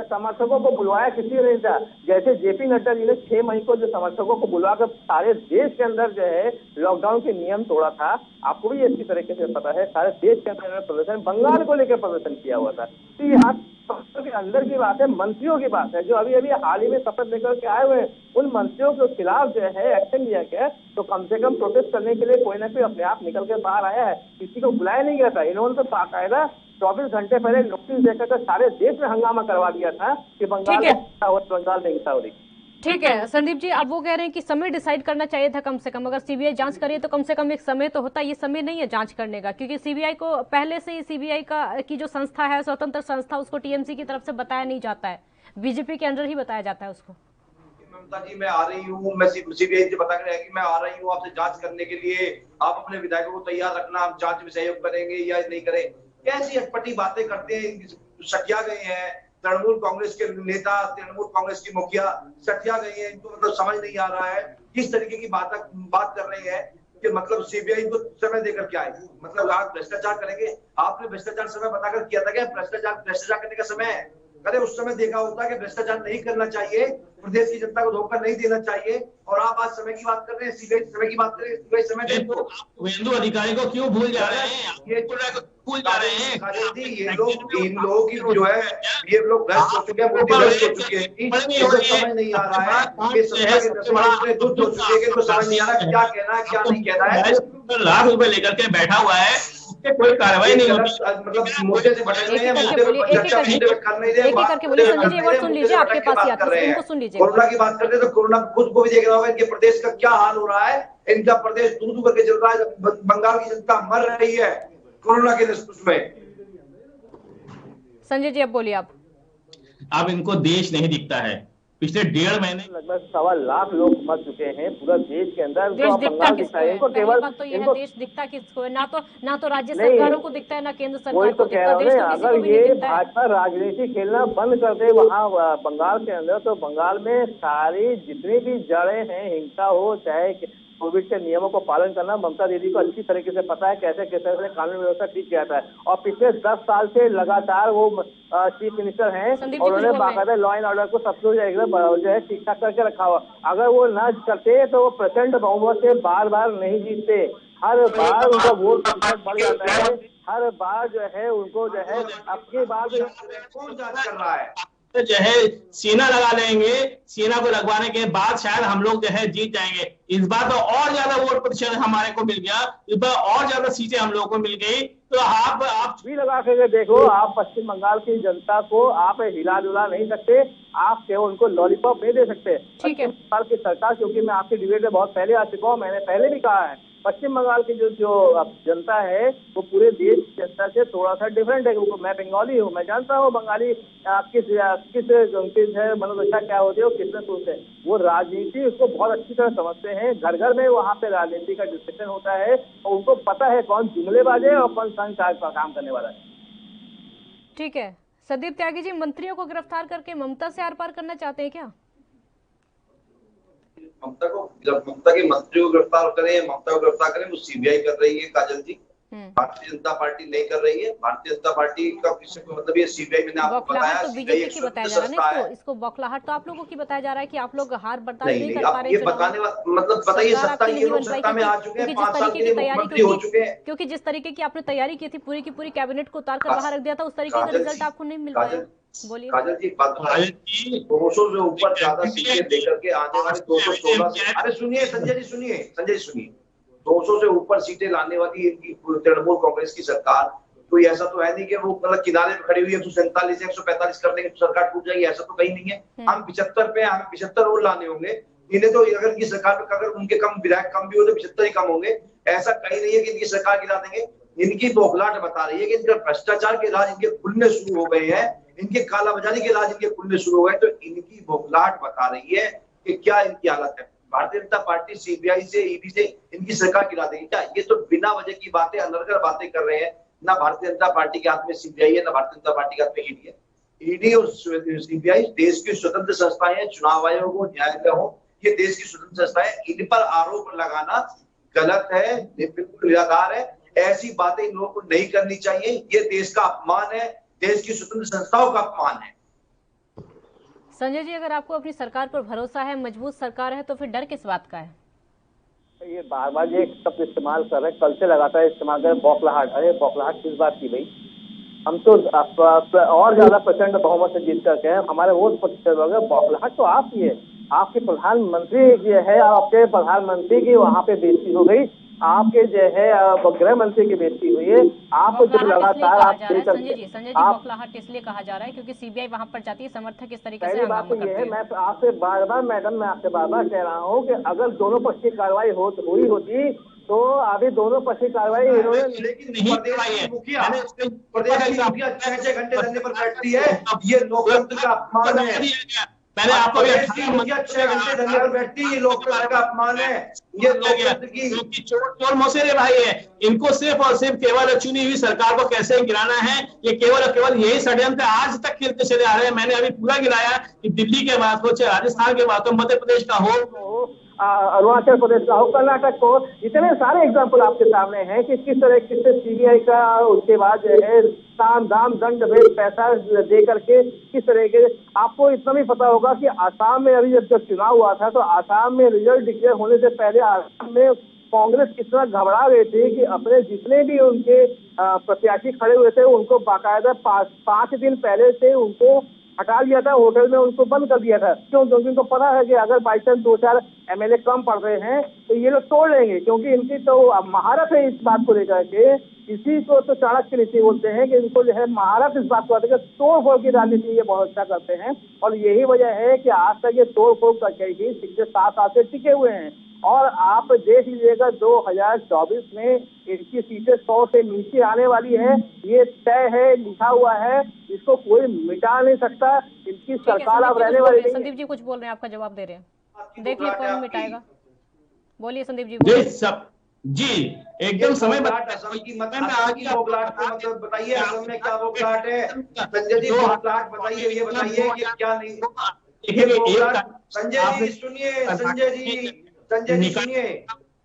समर्थकों को बुलवाया किसी ने नहीं था। जैसे जेपी नड्डा जी ने 6 मई को जो समर्थकों को बुलवाकर सारे देश के अंदर जो है लॉकडाउन के नियम तोड़ा था, आपको भी अच्छी तरीके से पता है। सारे देश के अंदर प्रदर्शन बंगाल को लेकर प्रदर्शन किया हुआ था। तो यहाँ के अंदर की बात है, मंत्रियों की बात है, जो अभी हाल ही में शपथ लेकर के आए हुए हैं, उन मंत्रियों के खिलाफ जो है एक्शन लिया गया। तो कम से कम प्रोटेस्ट करने के लिए कोई ना कोई अपने आप निकल के बाहर आया है, किसी को बुलाया नहीं गया था। इन्होंने तो बाकायदा 24 घंटे पहले नोटिस देकर सारे देश में हंगामा करवा दिया था कि बंगाल में हिंसा हो रही। ठीक है संदीप जी, अब वो कह रहे हैं कि समय डिसाइड करना चाहिए था कम से कम, अगर सीबीआई जांच करिए तो कम से कम एक समय तो होता। ये समय नहीं है जांच करने का, क्योंकि सीबीआई को पहले से ही सीबीआई की जो संस्था है स्वतंत्र संस्था, उसको टीएमसी की तरफ से बताया नहीं जाता है, बीजेपी के अंडर ही बताया जाता है उसको। ममता जी मैं आ रही हूँ, मैं सीबीआई से बता कर कि मैं आ रही हूँ आपसे जांच करने के लिए, आप अपने विधायकों को तैयार रखना, हम जांच में सहयोग करेंगे या नहीं करें। कैसी अटपटी बातें करते हैं, सटिया गए हैं। तृणमूल कांग्रेस के नेता, तृणमूल कांग्रेस की मुखिया सटिया गई है। इनको मतलब समझ नहीं आ रहा है किस तरीके की बात कर रही है कि मतलब सीबीआई को समय देकर क्या है, मतलब आप भ्रष्टाचार करेंगे। आपने भ्रष्टाचार समय बताकर किया था क्या? भ्रष्टाचार करने का समय है। अरे उस समय देखा होता है कि भ्रष्टाचार नहीं करना चाहिए, प्रदेश की जनता को धोखा नहीं देना चाहिए, और आप आज समय की बात कर रहे हैं, सीबीआई समय की बात कर रहे हैं। सीबीआई समय शुभेंदु अधिकारी को क्यों भूल जा रहे हैं? ये भूल जा रहे हैं ये लोग, इन लोगों की जो है ये लोग भ्रष्ट हो चुके हैं, बुद्धिभ्रष्ट हो चुके हैं। इनको समझ नहीं आ रहा है कि सत्ता के दशक इतने दुष्ट हो चुके हैं कि इनको समझ नहीं आ रहा क्या कहना है क्या नहीं कहना है। लाख रुपए लेकर के बैठा हुआ है, कोई कार्रवाई नहीं होती, मतलब मुद्दे से भटक रहे हैं, मुद्दे पर चर्चा कर नहीं रहे। करके बोलिए संजय जी, एक बार सुन लीजिए, आपके पास ही आता है, उनको सुन लीजिए। कोरोना की बात करते हैं तो कोरोना खुद को भी देखना होगा इनके प्रदेश का क्या हाल हो रहा है। इनका प्रदेश दूध करके चल रहा है, बंगाल की जनता मर रही है कोरोना के में। संजय जी अब बोलिए आप। अब इनको देश नहीं दिखता है। पिछले 1.5 महीने लगभग 1.25 लाख लोग मर चुके हैं पूरा देश के अंदर। देश दिखता किसको है? पहली बात तो ये है, देश दिखता किसको है? ना तो राज्य सरकारों को दिखता है, ना केंद्र सरकार को दिखता है। देश तो किसी को भी नहीं दिखता है। भाजपा राजनीति खेलना बंद कर दे वहाँ बंगाल के अंदर, तो बंगाल में सारी जितनी भी जड़ें हैं, हिंसा हो चाहे कोविड के नियमों को पालन करना, ममता दीदी को अच्छी तरीके से पता है कैसे कैसे कानून व्यवस्था ठीक किया जाता है। और पिछले 10 साल से लगातार वो चीफ मिनिस्टर हैं और उन्होंने बाकायदा लॉ एंड ऑर्डर को सब कुछ एकदम जो है ठीक ठाक करके रखा हुआ। अगर वो ना करते तो वो प्रचंड बहुमत से बार बार नहीं जीतते। हर बार उनका वोट प्रतिशत बढ़ जाता है, हर बार जो है उनको जो है अपनी बात कौन जांच कर रहा है? जो है सीना लगा लेंगे, सीना को लगवाने के बाद शायद हम लोग जो है जीत जाएंगे। इस बार तो और ज्यादा वोट प्रतिशत हमारे को मिल गया, इस बार और ज्यादा सीटें हम लोगों को मिल गई। तो आप भी लगा के देखो, आप पश्चिम बंगाल की जनता को आप हिला डुला नहीं सकते, आप केवल उनको लॉलीपॉप नहीं दे सकते। पश्चिम बंगाल की सरकार, क्योंकि मैं आपकी डिबेट में बहुत पहले आ चुका हूँ, मैंने पहले भी कहा है, पश्चिम बंगाल की जो जनता है वो पूरे देश की जनता से थोड़ा सा डिफरेंट है। मैं बंगाली हूँ, मैं जानता हूँ बंगाली किस मनोदशा क्या होती है और किसने सोचते हैं। वो राजनीति उसको बहुत अच्छी तरह समझते हैं, घर घर में वहाँ पे राजनीति का डिस्कशन होता है और उनको पता है कौन जुमलेबाज है और कौन संघ का काम करने वाला है। ठीक है संदीप त्यागी जी, मंत्रियों को गिरफ्तार करके ममता से आर पार करना चाहते हैं क्या? ममता के मंत्री को गिरफ्तार करें, ममता को गिरफ्तार करें, वो सीबीआई कर रही है काजल जी, भारतीय जनता पार्टी नहीं कर रही है। भारतीय जनता पार्टी का किसी को मतलब ये सीबीआई, मैंने आपको बताया, तो बीजेपी की बताया जा रहा है ना इसको बौखलाहट तो आप लोगों की बताया जा रहा है कि आप लोग हार बर्दाश्त नहीं कर पा रहे। ये बताने मतलब बताइए, सत्ता ये लोग सत्ता में आ चुके हैं, 5 साल के मुख्यमंत्री हो चुके हैं, क्योंकि जिस तरीके की आपने तैयारी की थी पूरी की पूरी कैबिनेट को उतार कर बाहर रख दिया था, उस तरीके का रिजल्ट आपको नहीं मिल पाया। बोलिए काजल जी, बात 200 से ऊपर ज्यादा सीटें लेकर के आने वाले 216, अरे सुनिए संजय जी, सुनिए 200 से ऊपर सीटें लाने वाली इनकी तृणमूल कांग्रेस की सरकार, कोई ऐसा तो है नहीं कि वो मतलब किनारे पे खड़ी हुई है 147 145 कर देंगे तो सरकार टूट जाएगी, ऐसा तो कहीं नहीं है। हम 75 पे, हमें 75 और लाने होंगे। इन्हें तो अगर इनकी सरकार पे अगर उनके कम विधायक कम भी हो तो 75 ही कम होंगे, ऐसा कहीं नहीं है कि इनकी सरकार गिरा देंगे। इनकी बौखलाहट बता रही है कि इनका भ्रष्टाचार के राज इनके खुलने शुरू हो गए हैं, इनके कालाबाजारी के राज इनके खुलने शुरू हो गए, तो इनकी बौखलाहट बता रही है कि क्या इनकी हालत है। भारतीय जनता पार्टी सीबीआई से, ईडी से इनकी सरकार गिरा देगी क्या? ये तो बिना वजह की बातें, अनर्गल बातें कर रहे हैं। ना भारतीय जनता पार्टी के हाथ में सीबीआई है, ना भारतीय जनता पार्टी के हाथ में ईडी है। ईडी और सीबीआई देश की स्वतंत्र संस्थाएं हैं, चुनाव आयोग हो, न्यायालय हो, ये देश की स्वतंत्र संस्थाएं। इन पर आरोप लगाना गलत है, बिल्कुल निराधार है। ऐसी बातें इन लोगों को नहीं करनी चाहिए। ये देश का अपमान है, देश की स्वतंत्र संस्थाओं का अपमान है। संजय जी, अगर आपको अपनी सरकार पर भरोसा है, मजबूत सरकार है, तो फिर डर किस बात का है? ये बार बार ये शब्द इस्तेमाल कर रहे हैं, कल से लगातार इस्तेमाल कर रहे हैं, बौखलाहट। अरे बौखलाहट किस बात की भाई? हम तो और ज्यादा प्रचंड बहुमत से जीत करके हमारे वोट प्रतिशत हो गए। बौखलाहट तो आपकी है, आपके प्रधानमंत्री है, आपके प्रधानमंत्री की वहाँ पे बेइज्जती हो गई, आपके जो है गृह मंत्री की बेइज्जती हुई है। आप जब लगातार आप संजय जी बौखलाहट इसलिए कहा जा रहा है क्योंकि सीबीआई वहां पर जाती है, समर्थक इस तरीके से बात ये है, मैं आपसे बार बार मैडम, मैं आपसे बार बार कह रहा हूँ कि अगर दोनों पक्ष की कार्रवाई हुई होती तो अभी दोनों पक्ष की कार्रवाई इन्होंने नहीं करवाई है। प्रदेश की मुखिया 6 घंटे धरने पर बैठती है, ये लोकतंत्र का अपमान है। मैंने आपको 6 घंटे धरने पर बैठती है, ये लोकतंत्र का अपमान है। ये लोकतंत्र की चोर मौसेरे भाई है, इनको सिर्फ और सिर्फ केवल चुनी हुई सरकार को कैसे गिराना है, ये केवल यही षड्यंत्र आज तक खेलते चले आ रहे हैं। मैंने अभी पूरा गिराया कि दिल्ली के बात हो, चाहे राजस्थान के बात हो, मध्य प्रदेश का हो, अरुणाचल प्रदेश का हो, कर्नाटक को, इतने सारे एग्जाम्पल आपके सामने हैं कि किस तरह से सीबीआई का उसके बाद जो है साम दाम दंड भेद पैसा दे करके किस तरह के। आपको इतना भी पता होगा कि आसाम में अभी जब चुनाव हुआ था तो आसाम में रिजल्ट डिक्लेयर होने से पहले आसाम में कांग्रेस कितना घबरा गए थे कि अपने जितने भी उनके प्रत्याशी खड़े हुए थे उनको बाकायदा 5 दिन पहले से उनको हटा दिया था, होटल में उनको बंद कर दिया था। क्यों? क्योंकि उनको पता है कि अगर बाई चांस 2-4 एमएलए कम पड़ रहे हैं तो ये लोग तोड़ लेंगे, क्योंकि इनकी तो महारत है इस बात को लेकर के। इसी को तो चाणक्य नीति बोलते हैं कि इनको जो है महारत इस बात को आती है कि तोड़ फोड़ की राजनीति ये बहुत अच्छा करते हैं। और यही वजह है कि आज तक ये तोड़ फोड़ करके ही पिछले 7 साल से टिके हुए हैं। और आप देख लीजिएगा 2024 में इनकी सीटें 100 से नीचे आने वाली है, ये तय है, लिखा हुआ है, इसको कोई मिटा नहीं सकता। इनकी सरकार अब रहने वाली नहीं। संदीप जी कुछ बोल रहे हैं, आपका जवाब दे रहे हैं, देख लीजिए कौन मिटाएगा। बोलिए संदीप जी। जी एकदम समय मतलब बताइए असम में क्या बौखलाहट है? संजय जी बौखलाहट बताइए, ये बताइए कि क्या नहीं। संजय जी सुनिए,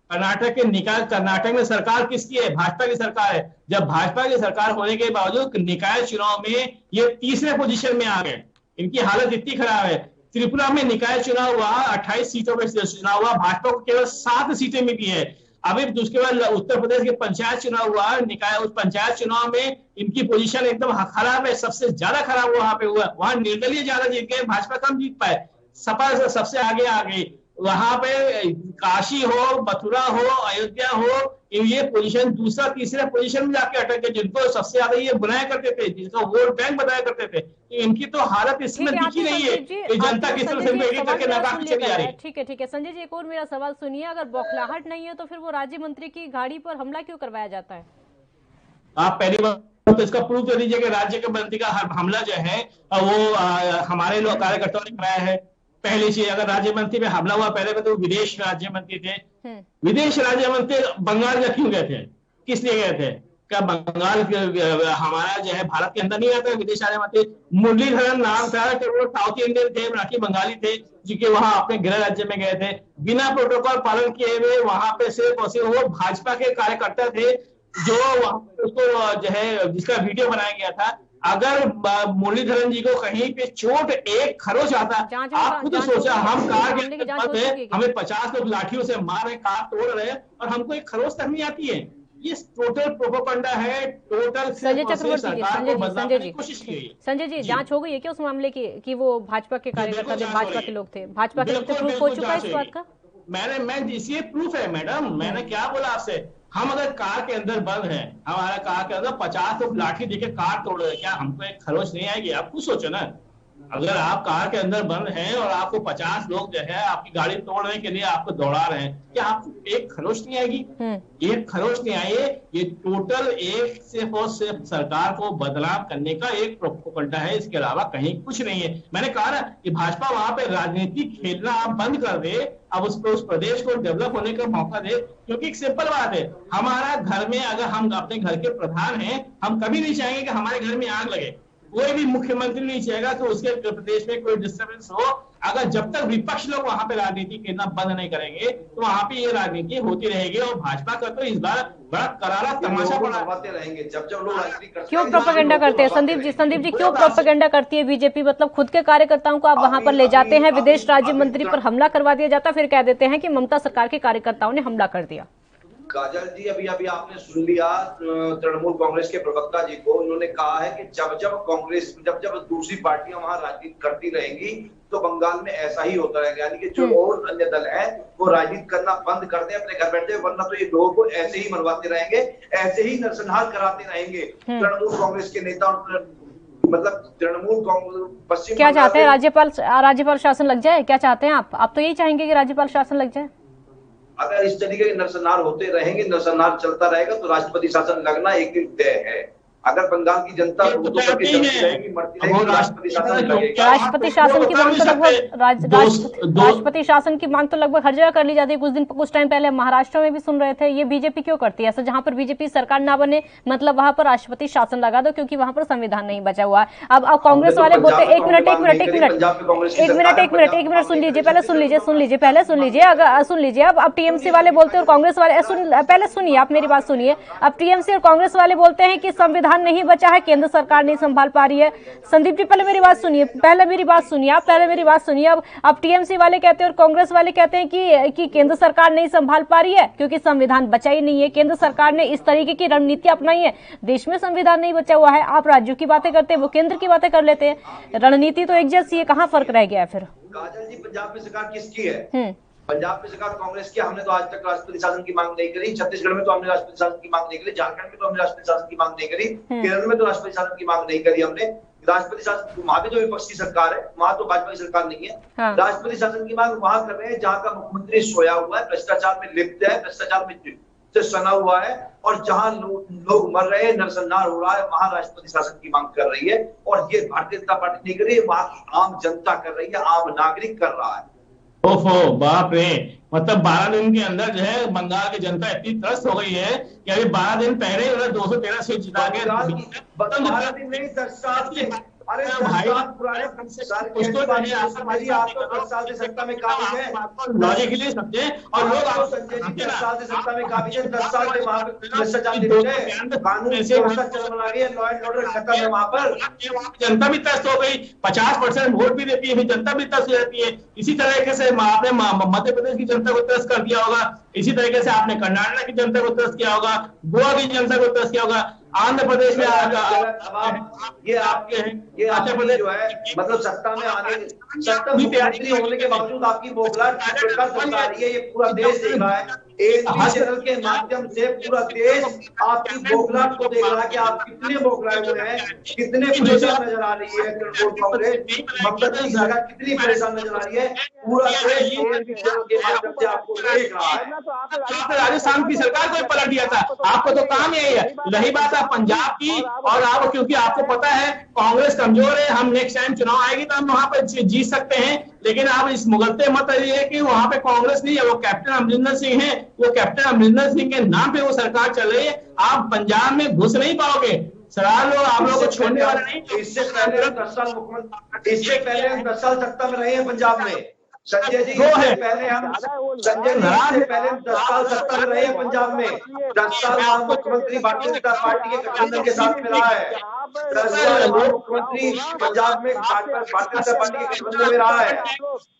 कर्नाटक में सरकार किसकी है? भाजपा की सरकार है। जब भाजपा की सरकार होने के बावजूद निकाय चुनाव में ये तीसरे पोजीशन में आ गए, इनकी हालत इतनी खराब है। त्रिपुरा में निकाय चुनाव हुआ, 28 सीटों पर चुनाव हुआ, भाजपा को केवल 7 सीटें मिली है। अभी उसके बाद उत्तर प्रदेश के पंचायत चुनाव हुआ, निकाय, उस पंचायत चुनाव में इनकी पोजीशन एकदम खराब है, सबसे ज्यादा खराब वहां पे हुआ। वहां निर्दलीय ज्यादा जीत गए, भाजपा कम जीत पाए, सपा सबसे आगे आ गई। वहां पे काशी हो, मथुरा हो, अयोध्या हो, ये पोजीशन दूसरा तीसरा पोजीशन में जाके अटक गए, जिनको सबसे ज्यादा ये बनाया करते थे, जिसको वोट बैंक बनाया करते थे। इनकी तो हालत इसमें दिखी नहीं है कि जनता किस तरह से एक करके नाकाम चली जा रही है। ठीक है संजय जी, एक और मेरा सवाल सुनिए, अगर बौखलाहट नहीं है तो फिर वो राज्य मंत्री की गाड़ी पर हमला क्यों करवाया जाता है? आप पहली बार तो इसका प्रूफ दे दीजिए कि राज्य के मंत्री का हमला जो है वो हमारे लोग कार्यकर्ताओं ने कराया है। पहली चीज, अगर राज्य मंत्री पे हमला हुआ, पहले तो विदेश राज्य मंत्री थे, विदेश राज्य मंत्री बंगाल में क्यों गए थे, किस लिए गए थे? क्या बंगाल हमारा जो है भारत के अंदर नहीं आता है विदेश राज्य मंत्री? मुरलीधरन नाम था कि वो साउथ इंडियन थे, मराठी बंगाली थे, जिनके वहां अपने गृह राज्य में गए थे, बिना प्रोटोकॉल पालन किए हुए। वहां पे सिर्फ और सिर्फ वो भाजपा के कार्यकर्ता थे जो वहां उसको जो है जिसका वीडियो बनाया गया था। अगर मुरलीधरन जी को कहीं पे चोट एक खरोच आता, आप खुद सोचा, हम कार के अंदर हमें 50 लोग लाठियों से मार रहे, कार तोड़ रहे और हमको एक खरोच तक नहीं आती है। ये टोटल प्रोपेगेंडा है, टोटल संजय जी जांच हो गई है क्या उस मामले की कि वो भाजपा के कार्यकर्ता थे, भाजपा के लोग थे? भाजपा के लोग प्रूफ हो चुका है इस बात का? मैं इसलिए प्रूफ है मैडम, मैंने क्या बोला आपसे, हम अगर कार के अंदर बंद हैं, हमारा कार के अंदर 50 लोग लाठी देके कार तोड़ रहे हैं, क्या हमको एक खरोच नहीं आएगी? आप खुद सोचो ना, अगर आप कार के अंदर बंद हैं और आपको 50 लोग जो है आपकी गाड़ी तोड़ने के लिए आपको दौड़ा रहे हैं, क्या आपको एक खरोच नहीं आएगी? एक खरोच नहीं आई है। ये टोटल एक सिर्फ और सिर्फ सरकार को बदनाम करने का एक प्रोपेगेंडा है, इसके अलावा कहीं कुछ नहीं है। मैंने कहा ना कि भाजपा वहां पे राजनीति खेलना आप बंद कर दे, अब उस प्रदेश को डेवलप होने का मौका दे, क्योंकि एक सिंपल बात है, हमारा घर में अगर हम अपने घर के प्रधान हैं, हम कभी नहीं चाहेंगे कि हमारे घर में आग लगे। कोई भी मुख्यमंत्री नहीं चाहेगा कि उसके प्रदेश में कोई डिस्टर्बेंस हो। अगर जब तक विपक्ष लोग वहां पे राजनीति करना बंद नहीं करेंगे तो वहां पे ये राजनीति होती रहेगी। और भाजपा का तो इस बार बड़ा करारा तमाशा बढ़ाते रहेंगे जब लोग राजनीति करते हैं। क्यों प्रोपेगेंडा करते हैं संदीप जी क्यों प्रोपेगेंडा करती है बीजेपी? मतलब खुद के कार्यकर्ताओं को आप वहां पर ले जाते हैं, विदेश राज्य मंत्री पर हमला करवा दिया जाता, फिर कह देते हैं कि ममता सरकार के कार्यकर्ताओं ने हमला कर दिया। काजल जी, अभी आपने सुन लिया तृणमूल कांग्रेस के प्रवक्ता जी को, उन्होंने कहा है कि जब दूसरी पार्टियां वहां राजनीति करती रहेंगी तो बंगाल में ऐसा ही होता रहेगा। यानी कि जो और अन्य दल है वो राजनीति करना बंद कर दें, अपने घर बैठे, वरना तो ये लोगों को ऐसे ही मरवाते रहेंगे, ऐसे ही नरसंहार कराते रहेंगे तृणमूल कांग्रेस के नेता। मतलब तृणमूल कांग्रेस पश्चिम क्या चाहते हैं? राज्यपाल शासन लग जाए, क्या चाहते हैं आप तो यही चाहेंगे कि राज्यपाल शासन लग जाए? अगर इस तरीके के नरसंहार होते रहेंगे, नरसंहार चलता रहेगा तो राष्ट्रपति शासन लगना एक दिन तय है। अगर बंगाल की जनता मरती रहेगी, राष्ट्रपति शासन लगेगा। राष्ट्रपति शासन की मांग तो लगभग राष्ट्रपति शासन की मांग तो लगभग हर जगह कर ली जाती है। कुछ टाइम पहले महाराष्ट्र में भी सुन रहे थे। ये बीजेपी क्यों करती है ऐसा? जहां पर बीजेपी सरकार ना बने मतलब वहां पर राष्ट्रपति शासन लगा दो, क्योंकि वहां पर संविधान नहीं बचा हुआ है। अब कांग्रेस वाले बोलते एक मिनट सुन लीजिए, पहले सुन लीजिए। अब टीएमसी वाले बोलते हैं और कांग्रेस वाले पहले सुनिए, आप मेरी बात सुनिए। अब टीएमसी और कांग्रेस वाले बोलते हैं कि संविधान नहीं बचा है, केंद्र सरकार नहीं संभाल पा रही है। संदीप जी पहले मेरी बात सुनिए, अब टीएमसी वाले कहते हैं और कांग्रेस वाले कहते हैं कि केंद्र सरकार नहीं संभाल पा रही है क्योंकि संविधान बचा ही नहीं है। केंद्र सरकार ने इस तरीके की रणनीति अपनाई है, देश में संविधान नहीं बचा हुआ है। आप राज्यों की बातें करते हैं, वो केंद्र की बातें कर लेते हैं। रणनीति तो एक जैसी है, कहाँ फर्क रह गया है फिर? काजल जी, पंजाब में सरकार किसकी है? पंजाब में सरकार कांग्रेस की। हमने तो आज तक राष्ट्रपति शासन की मांग नहीं करी। छत्तीसगढ़ में तो हमने राष्ट्रपति शासन की मांग नहीं करी, झारखंड में तो हमने राष्ट्रपति शासन की मांग नहीं करी, केरल में तो राष्ट्रपति शासन की मांग नहीं करी हमने। राष्ट्रपति शासन वहां पे जो विपक्ष की सरकार है, वहां तो भाजपा की सरकार नहीं है। राष्ट्रपति शासन की मांग वहां कर रहे हैं जहां का मुख्यमंत्री सोया हुआ है, भ्रष्टाचार में लिप्त है, भ्रष्टाचार में सना हुआ है, और जहां लोग मर रहे हैं, नरसंहार हो रहा है, वहां राष्ट्रपति शासन की मांग कर रही है। और ये भारतीय जनता पार्टी नहीं कर रही है, वहां की आम जनता कर रही है, आम नागरिक कर रहा है। ओहो बाप रे, मतलब 12 दिन के अंदर जो है बंगाल की जनता इतनी त्रस्त हो गई है कि अभी 12 दिन पहले 213 सीट जिता के अरे 10 साल पुराने सर कुछ तो नहीं, आप तो 10 साल से सत्ता में काबिज है, लॉजिकली समझे। और लोग आपको संजय जी 10 साल से सत्ता में काबिज है, 10 साल से वहां पे भ्रष्टाचार लिप्त है, कानून व्यवस्था चलन आ गई है, लॉ एंड ऑर्डर खत्म है वहां पर। जनता भी त्रस्त हो गई, 50% वोट भी देती है, जनता भी त्रस्त हो जाती है। इसी तरीके से आपने मध्य प्रदेश की जनता को त्रस्त कर दिया होगा, इसी तरीके से आपने कर्नाटक की जनता को त्रस्त किया होगा, गोवा की जनता को त्रस्त किया होगा, आंध्र प्रदेश में ये आपकी जो है मतलब सत्ता में आने, सत्ता मुख्यमंत्री होने के बावजूद आपकी बौखलाहट बता रही है, ये पूरा देश देख रहा है। एबीपी चैनल के माध्यम से पूरा देश आपकी बौखलाहट को देख रहा है कि आप कितने बौखलाए हुए हैं, कितने परेशान नजर आ रही है तृणमूल कांग्रेस, ममता की सरकार कितनी परेशान नजर आ रही है, पूरा देश एबीपी चैनल के माध्यम से आपको देख रहा है। राजस्थान की सरकार को पलट दिया था, आपको तो काम यही है। रही बात है पंजाब की, और आप क्योंकि आपको पता है कांग्रेस कमजोर है, हम नेक्स्ट टाइम चुनाव आएगी तो हम वहां पर जीत सकते हैं, लेकिन आप इस मुगलते मत ये है कि वहां पे कांग्रेस नहीं है, वो कैप्टन अमरिंदर सिंह है, वो कैप्टन अमरिंदर सिंह के नाम पे वो सरकार चल रही है। आप पंजाब में घुस नहीं पाओगे, सवाल लोग आप लोगों को छोड़ने वाले नहीं। इससे पहले हम 10 साल मुख्यमंत्री, इससे पहले हम 10 साल सत्ता में रहे हैं पंजाब में। संजय जी इससे पहले हम 10 साल सत्ता में रहे हैं पंजाब में, 10 साल वहां मुख्यमंत्री भारतीय जनता पार्टी के गठबंधन के साथ में रहा है, 10 साल मुख्यमंत्री पंजाब में भारतीय जनता पार्टी के गठबंधन में रहा है।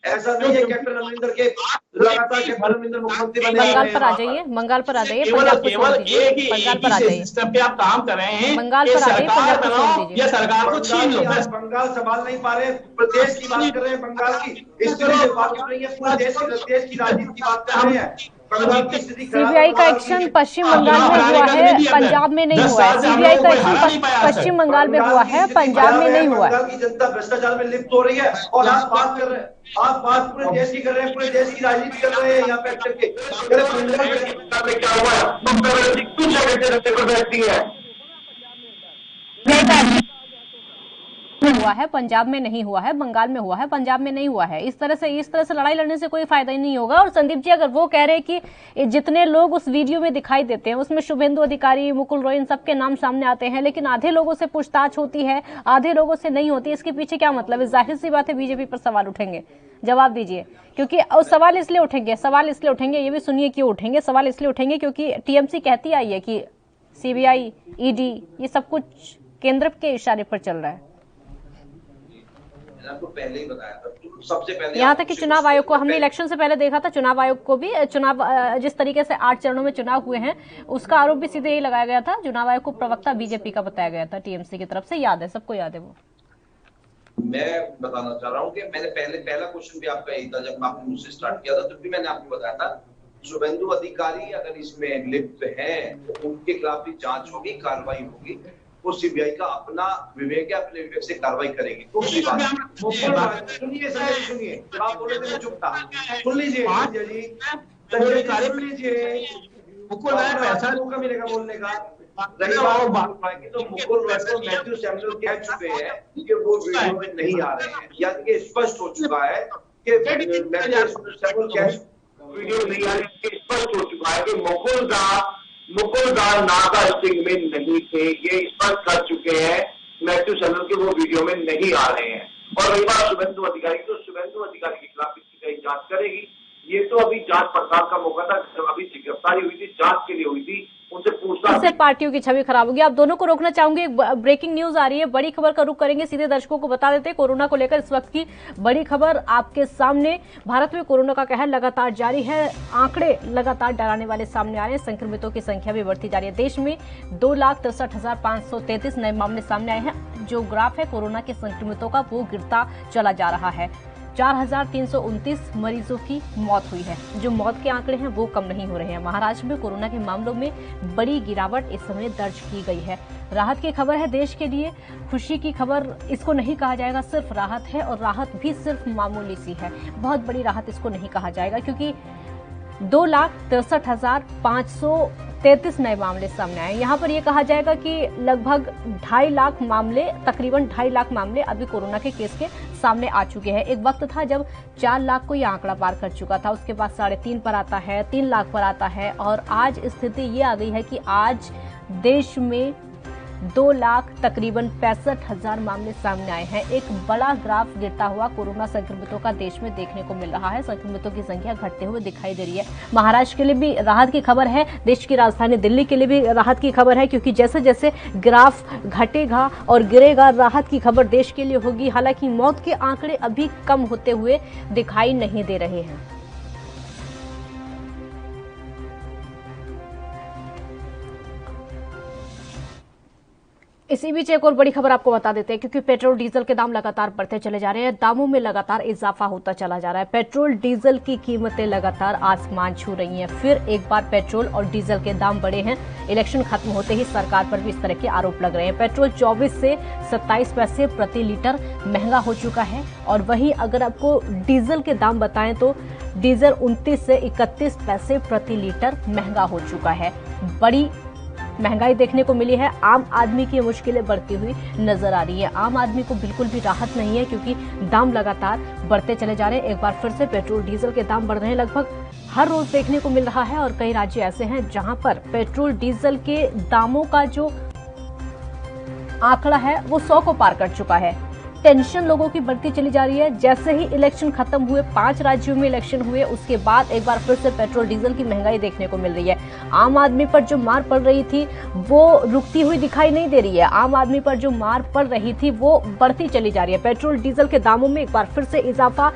ऐसा नहीं है कैप्टन अमरिंदर के लगातार कैप्टन अमरिंदर मुख्यमंत्री बने। बंगाल पर आ जाइए, बंगाल पर आ जाइए, केवल एक ही बंगाल पर आ जाइए, सिस्टम पे आप काम कर रहे हैं, बंगाल पर आ जाइए, पंजाब को छोड़ दीजिए, या सरकार को छीन लो। बंगाल संभाल नहीं पा रहे, प्रदेश की बात कर रहे हैं, बंगाल की इसके लिए वाकिफ नहीं है, पूरे देश की राजनीति की बात कर रहे हैं। सीबीआई का एक्शन पश्चिम बंगाल में हुआ है, पंजाब में नहीं हुआ है। सीबीआई का एक्शन पश्चिम बंगाल में हुआ है, पंजाब में नहीं हुआ है। बंगाल की जनता भ्रष्टाचार में लिप्त हो रही है और आप बात कर रहे हैं, आप बात पूरे देश की कर रहे हैं, पूरे देश की राजनीति कर रहे हैं यहाँ पे अटक के। क्या हुआ हुआ है, पंजाब में नहीं हुआ है, बंगाल में हुआ है, पंजाब में नहीं हुआ है। इस तरह से लड़ाई लड़ने से कोई फायदा ही नहीं होगा। और संदीप जी, अगर वो कह रहे हैं कि जितने लोग उस वीडियो में दिखाई देते हैं उसमें शुभेंदु अधिकारी, मुकुल रॉय, इन सबके नाम सामने आते हैं, लेकिन आधे लोगों से पूछताछ होती है, आधे लोगों से नहीं होती, इसके पीछे क्या मतलब है? जाहिर सी बात है बीजेपी पर सवाल उठेंगे, जवाब दीजिए। क्योंकि सवाल इसलिए उठेंगे, ये भी सुनिए क्यों उठेंगे। सवाल इसलिए उठेंगे क्योंकि टीएमसी कहती आई है कि सीबीआई, ईडी, ये सब कुछ केंद्र के इशारे पर चल रहा है। आपको पहले ही बताया था, सबसे पहले यहाँ तक कि चुनाव आयोग को हमने इलेक्शन से पहले देखा था, चुनाव आयोग को भी चुनाव जिस तरीके से 8 चरणों में चुनाव हुए हैं उसका आरोप भी सीधे यही लगाया गया था। चुनाव आयोग को प्रवक्ता बीजेपी का बताया गया था, टीएमसी की तरफ से, याद है, सबको याद है। वो मैं बताना चाह रहा हूँ कि मैंने पहला क्वेश्चन भी आपका यही था, जब आपने मुझसे स्टार्ट किया था तो भी मैंने आपको बताया था शुभेंदु अधिकारी अगर इसमें लिप्त है तो उनके खिलाफ भी जांच होगी, कार्रवाई होगी, वो सीबीआई का अपना विवेक है, अपने विवेक से कार्रवाई करेगी। दूसरी बात सुनिए जब आप बोले थे मैं चुप था, सुन लीजिए संजय जी, सुन लीजिए, मुकुल राय पैसा मौका मिलेगा बोलने का। रही बात की तो मुकुल राय को मैथ्यू सैमुअल कह चुके हैं कि वो वीडियो में नहीं आ रहे हैं, यानी कि स्पष्ट हो चुका है कि मैथ्यू सैमुअल वीडियो नहीं आ रही, स्पष्ट हो चुका है कि मुकुल दास नागा सिंह में नहीं थे, ये स्पष्ट कर चुके हैं मैथ्यू सैमुअल के वो वीडियो में नहीं आ रहे हैं। और रही बात शुभेंदु अधिकारी, तो शुभेंदु अधिकारी के खिलाफ सीबीआई जांच करेगी। ये तो अभी जांच पड़ताल का मौका था, जब अभी गिरफ्तारी हुई थी, जांच के लिए हुई थी, उनसे पूछताछ। इससे पार्टियों की छवि खराब होगी। आप दोनों को रोकना चाहूंगी, एक ब्रेकिंग न्यूज आ रही है, बड़ी खबर का रुख करेंगे, सीधे दर्शकों को बता देते हैं कोरोना को लेकर इस वक्त की बड़ी खबर आपके सामने। भारत में कोरोना का कहर लगातार जारी है, आंकड़े लगातार डराने वाले सामने आ रहे हैं, संक्रमितों की संख्या भी बढ़ती जा रही है। देश में 2,63,533 नए मामले सामने आए हैं। जो ग्राफ है कोरोना के संक्रमितों का वो गिरता चला जा रहा है। 4,329 मरीजों की मौत हुई है। जो मौत के आंकड़े हैं वो कम नहीं हो रहे हैं। महाराष्ट्र में कोरोना के मामलों में बड़ी गिरावट इस समय दर्ज की गई है। राहत की खबर है देश के लिए, खुशी की खबर इसको नहीं कहा जाएगा, सिर्फ राहत है, और राहत भी सिर्फ मामूली सी है। बहुत बड़ी राहत इसको नहीं कहा जाएगा, क्योंकि 2,63,533 नए मामले सामने आए। यहाँ पर यह कहा जाएगा कि लगभग 2.5 लाख मामले, तकरीबन 2.5 लाख मामले अभी कोरोना के केस के सामने आ चुके हैं। एक वक्त था जब 4 लाख को यह आंकड़ा पार कर चुका था, उसके बाद 3.5 पर आता है, 3 लाख पर आता है, और आज स्थिति ये आ गई है कि आज देश में 2,00,000 तकरीबन 65,000 मामले सामने आए हैं। एक बड़ा ग्राफ गिरता हुआ कोरोना संक्रमितों का देश में देखने को मिल रहा है। संक्रमितों की संख्या घटते हुए दिखाई दे रही है। महाराष्ट्र के लिए भी राहत की खबर है, देश की राजधानी दिल्ली के लिए भी राहत की खबर है, क्योंकि जैसे जैसे ग्राफ घटेगा और गिरेगा, राहत की खबर देश के लिए होगी। हालांकि मौत के आंकड़े अभी कम होते हुए दिखाई नहीं दे रहे हैं। इसी बीच एक और बड़ी खबर आपको बता देते हैं, क्योंकि पेट्रोल डीजल के दाम लगातार बढ़ते चले जा रहे हैं। दामों में लगातार इजाफा होता चला जा रहा है। पेट्रोल डीजल की कीमतें लगातार आसमान छू रही हैं। फिर एक बार पेट्रोल और डीजल के दाम बढ़े हैं। इलेक्शन खत्म होते ही सरकार पर भी इस तरह के आरोप लग रहे हैं। पेट्रोल 24 से 27 पैसे प्रति लीटर महंगा हो चुका है, और वहीं अगर आपको डीजल के दाम बताएं तो डीजल 29 से 31 पैसे प्रति लीटर महंगा हो चुका है। बड़ी महंगाई देखने को मिली है। आम आदमी की मुश्किलें बढ़ती हुई नजर आ रही है। आम आदमी को बिल्कुल भी राहत नहीं है, क्योंकि दाम लगातार बढ़ते चले जा रहे हैं। एक बार फिर से पेट्रोल डीजल के दाम बढ़ रहे हैं, लगभग हर रोज देखने को मिल रहा है। और कई राज्य ऐसे हैं जहां पर पेट्रोल डीजल के दामों का जो आंकड़ा है वो 100 को पार कर चुका है। टेंशन लोगों की बढ़ती चली जा रही है। जैसे ही इलेक्शन खत्म हुए, 5 राज्यों में इलेक्शन हुए, उसके बाद एक बार फिर से पेट्रोल डीजल की महंगाई देखने को मिल रही है। आम आदमी पर जो मार पड़ रही थी वो रुकती हुई दिखाई नहीं दे रही है। आम आदमी पर जो मार पड़ रही थी वो बढ़ती चली जा रही है। पेट्रोल डीजल के दामों में एक बार फिर से इजाफा,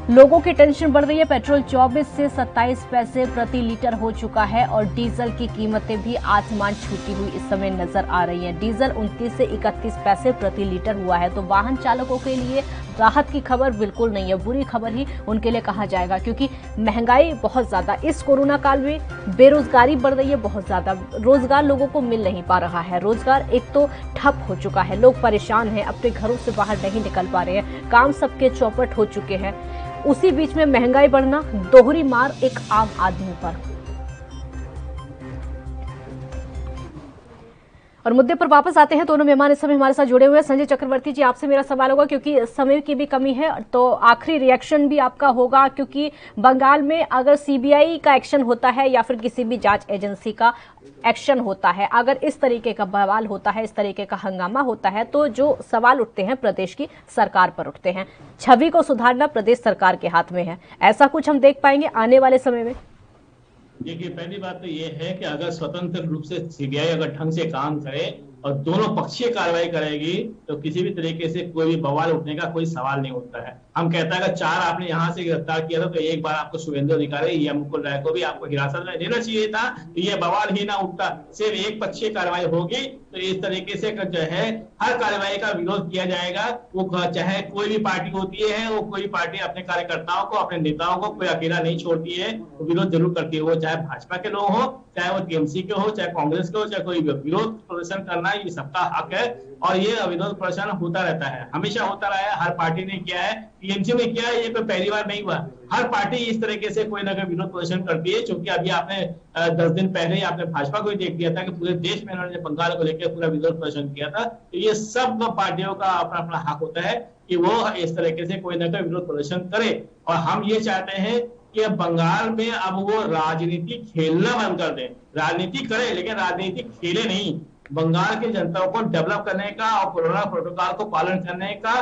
लोगों की टेंशन बढ़ रही है। पेट्रोल 24 से 27 पैसे प्रति लीटर हो चुका है, और डीजल की कीमतें भी आसमान छूती हुई इस समय नजर आ रही हैं। डीजल 29 से 31 पैसे प्रति लीटर हुआ है। तो वाहन चालकों के लिए राहत की खबर बिल्कुल नहीं है, बुरी खबर ही उनके लिए कहा जाएगा, क्योंकि महंगाई बहुत ज्यादा, इस कोरोना काल में बेरोजगारी बढ़ रही है बहुत ज्यादा। रोजगार लोगों को मिल नहीं पा रहा है। रोजगार एक तो ठप हो चुका है, लोग परेशान हैं, अपने घरों से बाहर नहीं निकल पा रहे हैं, काम सबके चौपट हो चुके हैं। उसी बीच में महंगाई बढ़ना, दोहरी मार एक आम आदमी पर। और मुद्दे पर वापस आते हैं। दोनों मेहमान इस समय हमारे साथ जुड़े हुए हैं। संजय चक्रवर्ती जी, आपसे मेरा सवाल होगा, क्योंकि समय की भी कमी है, तो आखिरी रिएक्शन भी आपका होगा, क्योंकि बंगाल में अगर सीबीआई का एक्शन होता है या फिर किसी भी जांच एजेंसी का एक्शन होता है, अगर इस तरीके का बवाल होता है, इस तरीके का हंगामा होता है, तो जो सवाल उठते हैं प्रदेश की सरकार पर उठते हैं। छवि को सुधारना प्रदेश सरकार के हाथ में है। ऐसा कुछ हम देख पाएंगे आने वाले समय में? देखिए, पहली बात तो ये है कि अगर स्वतंत्र रूप से सीबीआई अगर ढंग से काम करे और दोनों पक्षीय कार्रवाई करेगी, तो किसी भी तरीके से कोई भी बवाल उठने का कोई सवाल नहीं होता है। हम कहता है कि 4 आपने यहाँ से गिरफ्तार किया था, तो एक बार आपको शुभेंदु अधिकारी या मुकुल राय को भी आपको हिरासत में लेना चाहिए था, तो ये बवाल ही ना उठता। सिर्फ एक पक्षीय कार्रवाई होगी, तो इस तरीके से जो है हर कार्रवाई का विरोध किया जाएगा। वो चाहे कोई भी पार्टी होती है, वो कोई पार्टी अपने कार्यकर्ताओं को, अपने नेताओं को कोई अकेला नहीं छोड़ती है, वो विरोध जरूर करती है। वो चाहे भाजपा के लोग हो, चाहे वो टीएमसी के हो, चाहे कांग्रेस के हो, चाहे कोई विरोध प्रदर्शन करना ये सबका हक है, और ये विरोध प्रदर्शन होता रहता है, हमेशा होता रहा है। हर पार्टी ने किया है, टीएमसी में किया है, ये कोई पहली बार नहीं हुआ। हर पार्टी इस तरीके से कोई ना कोई विरोध प्रदर्शन करती है। क्योंकि अभी आपने 10 दिन पहले ही आपने भाजपा को देख दिया था कि पूरे देश में उन्होंने बंगाल को लेकर पूरा विरोध प्रदर्शन किया था। तो ये सब पार्टियों का अपना अपना हक होता है कि वो इस तरीके से कोई ना कोई विरोध प्रदर्शन करे। और हम ये चाहते हैं कि बंगाल में अब वो राजनीति खेलना बंद कर दें। राजनीति करे, लेकिन राजनीति खेले नहीं। बंगाल की जनता को डेवलप करने का और कोरोना प्रोटोकॉल को पालन करने का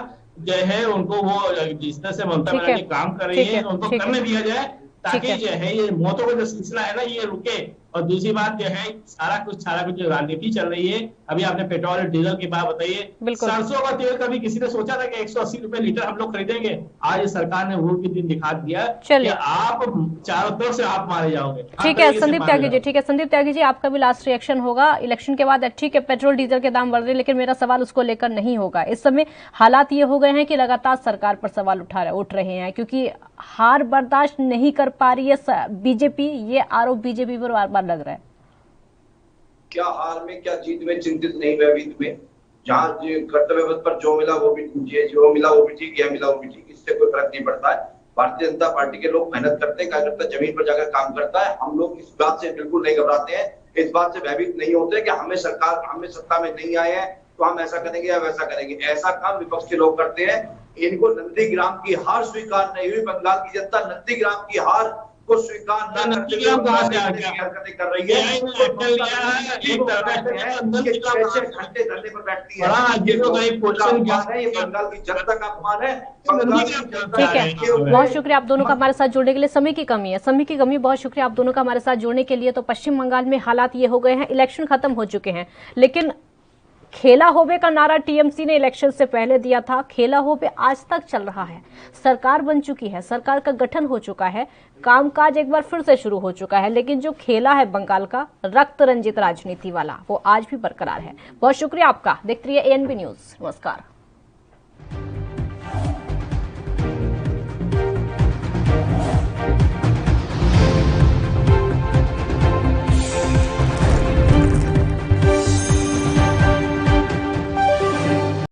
जो है, उनको वो जिस तरह से ममता बनर्जी काम कर रही है, उनको करने दिया जाए, ताकि जो है ये मौतों का जो सिलसिला है ना, ये रुके। और दूसरी बात जो है, सारा कुछ जो राजनीति चल रही है, अभी आपने पेट्रोल और डीजल की बात बताइए, सरसों का तेल कभी किसी ने सोचा था कि 180 रुपए लीटर हम लोग खरीदेंगे? आज सरकार ने वो भी दिन दिखा दिया कि आप चारों तरफ से आप मारे जाओगे। ठीक है संदीप त्यागी जी, ठीक है संदीप त्यागी जी, आपका भी लास्ट रिएक्शन होगा इलेक्शन के बाद। ठीक है, पेट्रोल डीजल के दाम बढ़ रहे हैं, लेकिन मेरा सवाल उसको लेकर नहीं होगा। इस समय हालात ये हो गए हैं कि लगातार सरकार पर सवाल उठ रहे हैं, क्योंकि हार बर्दाश्त नहीं कर पा रही है बीजेपी। ये आरोप बीजेपी पर बार बार लग रहा है। क्या हार में, क्या जीत में चिंतित नहीं, भयभीत में। जहाँ कर्तव्य पथ पर जो मिला वो भी ठीक, जो मिला वो भी ठीक, यह मिला वो भी ठीक, इससे कोई फर्क नहीं पड़ता है। भारतीय जनता पार्टी के लोग मेहनत करते हैं, कार्यकर्ता जमीन पर जाकर काम करता है। हम लोग इस बात से बिल्कुल नहीं घबराते हैं, इस बात से भयभीत नहीं होते कि हमें सत्ता में नहीं आए हैं तो हम ऐसा करेंगे या वैसा करेंगे। ऐसा काम विपक्ष के लोग करते हैं। इनको नंदीग्राम की हार स्वीकार नहीं हुई। बंगाल की जनता नंदीग्राम की हार को स्वीकार न करते हुए हरकतें कर रही है। 6 घंटे धरने पर बैठती है। ये बंगाल की जनता का अपमान है। ठीक है, बहुत शुक्रिया आप दोनों का हमारे साथ जुड़ने के लिए। समय की कमी है, समय की कमी। बहुत शुक्रिया आप दोनों का हमारे साथ जुड़ने के लिए। तो पश्चिम बंगाल में हालात ये हो गए हैं, इलेक्शन खत्म हो चुके हैं, लेकिन खेला होबे का नारा टीएमसी ने इलेक्शन से पहले दिया था, खेला होबे आज तक चल रहा है। सरकार बन चुकी है, सरकार का गठन हो चुका है, कामकाज एक बार फिर से शुरू हो चुका है, लेकिन जो खेला है बंगाल का रक्त रंजित राजनीति वाला, वो आज भी बरकरार है। बहुत शुक्रिया आपका। देखते रहिए एएनबी न्यूज। नमस्कार।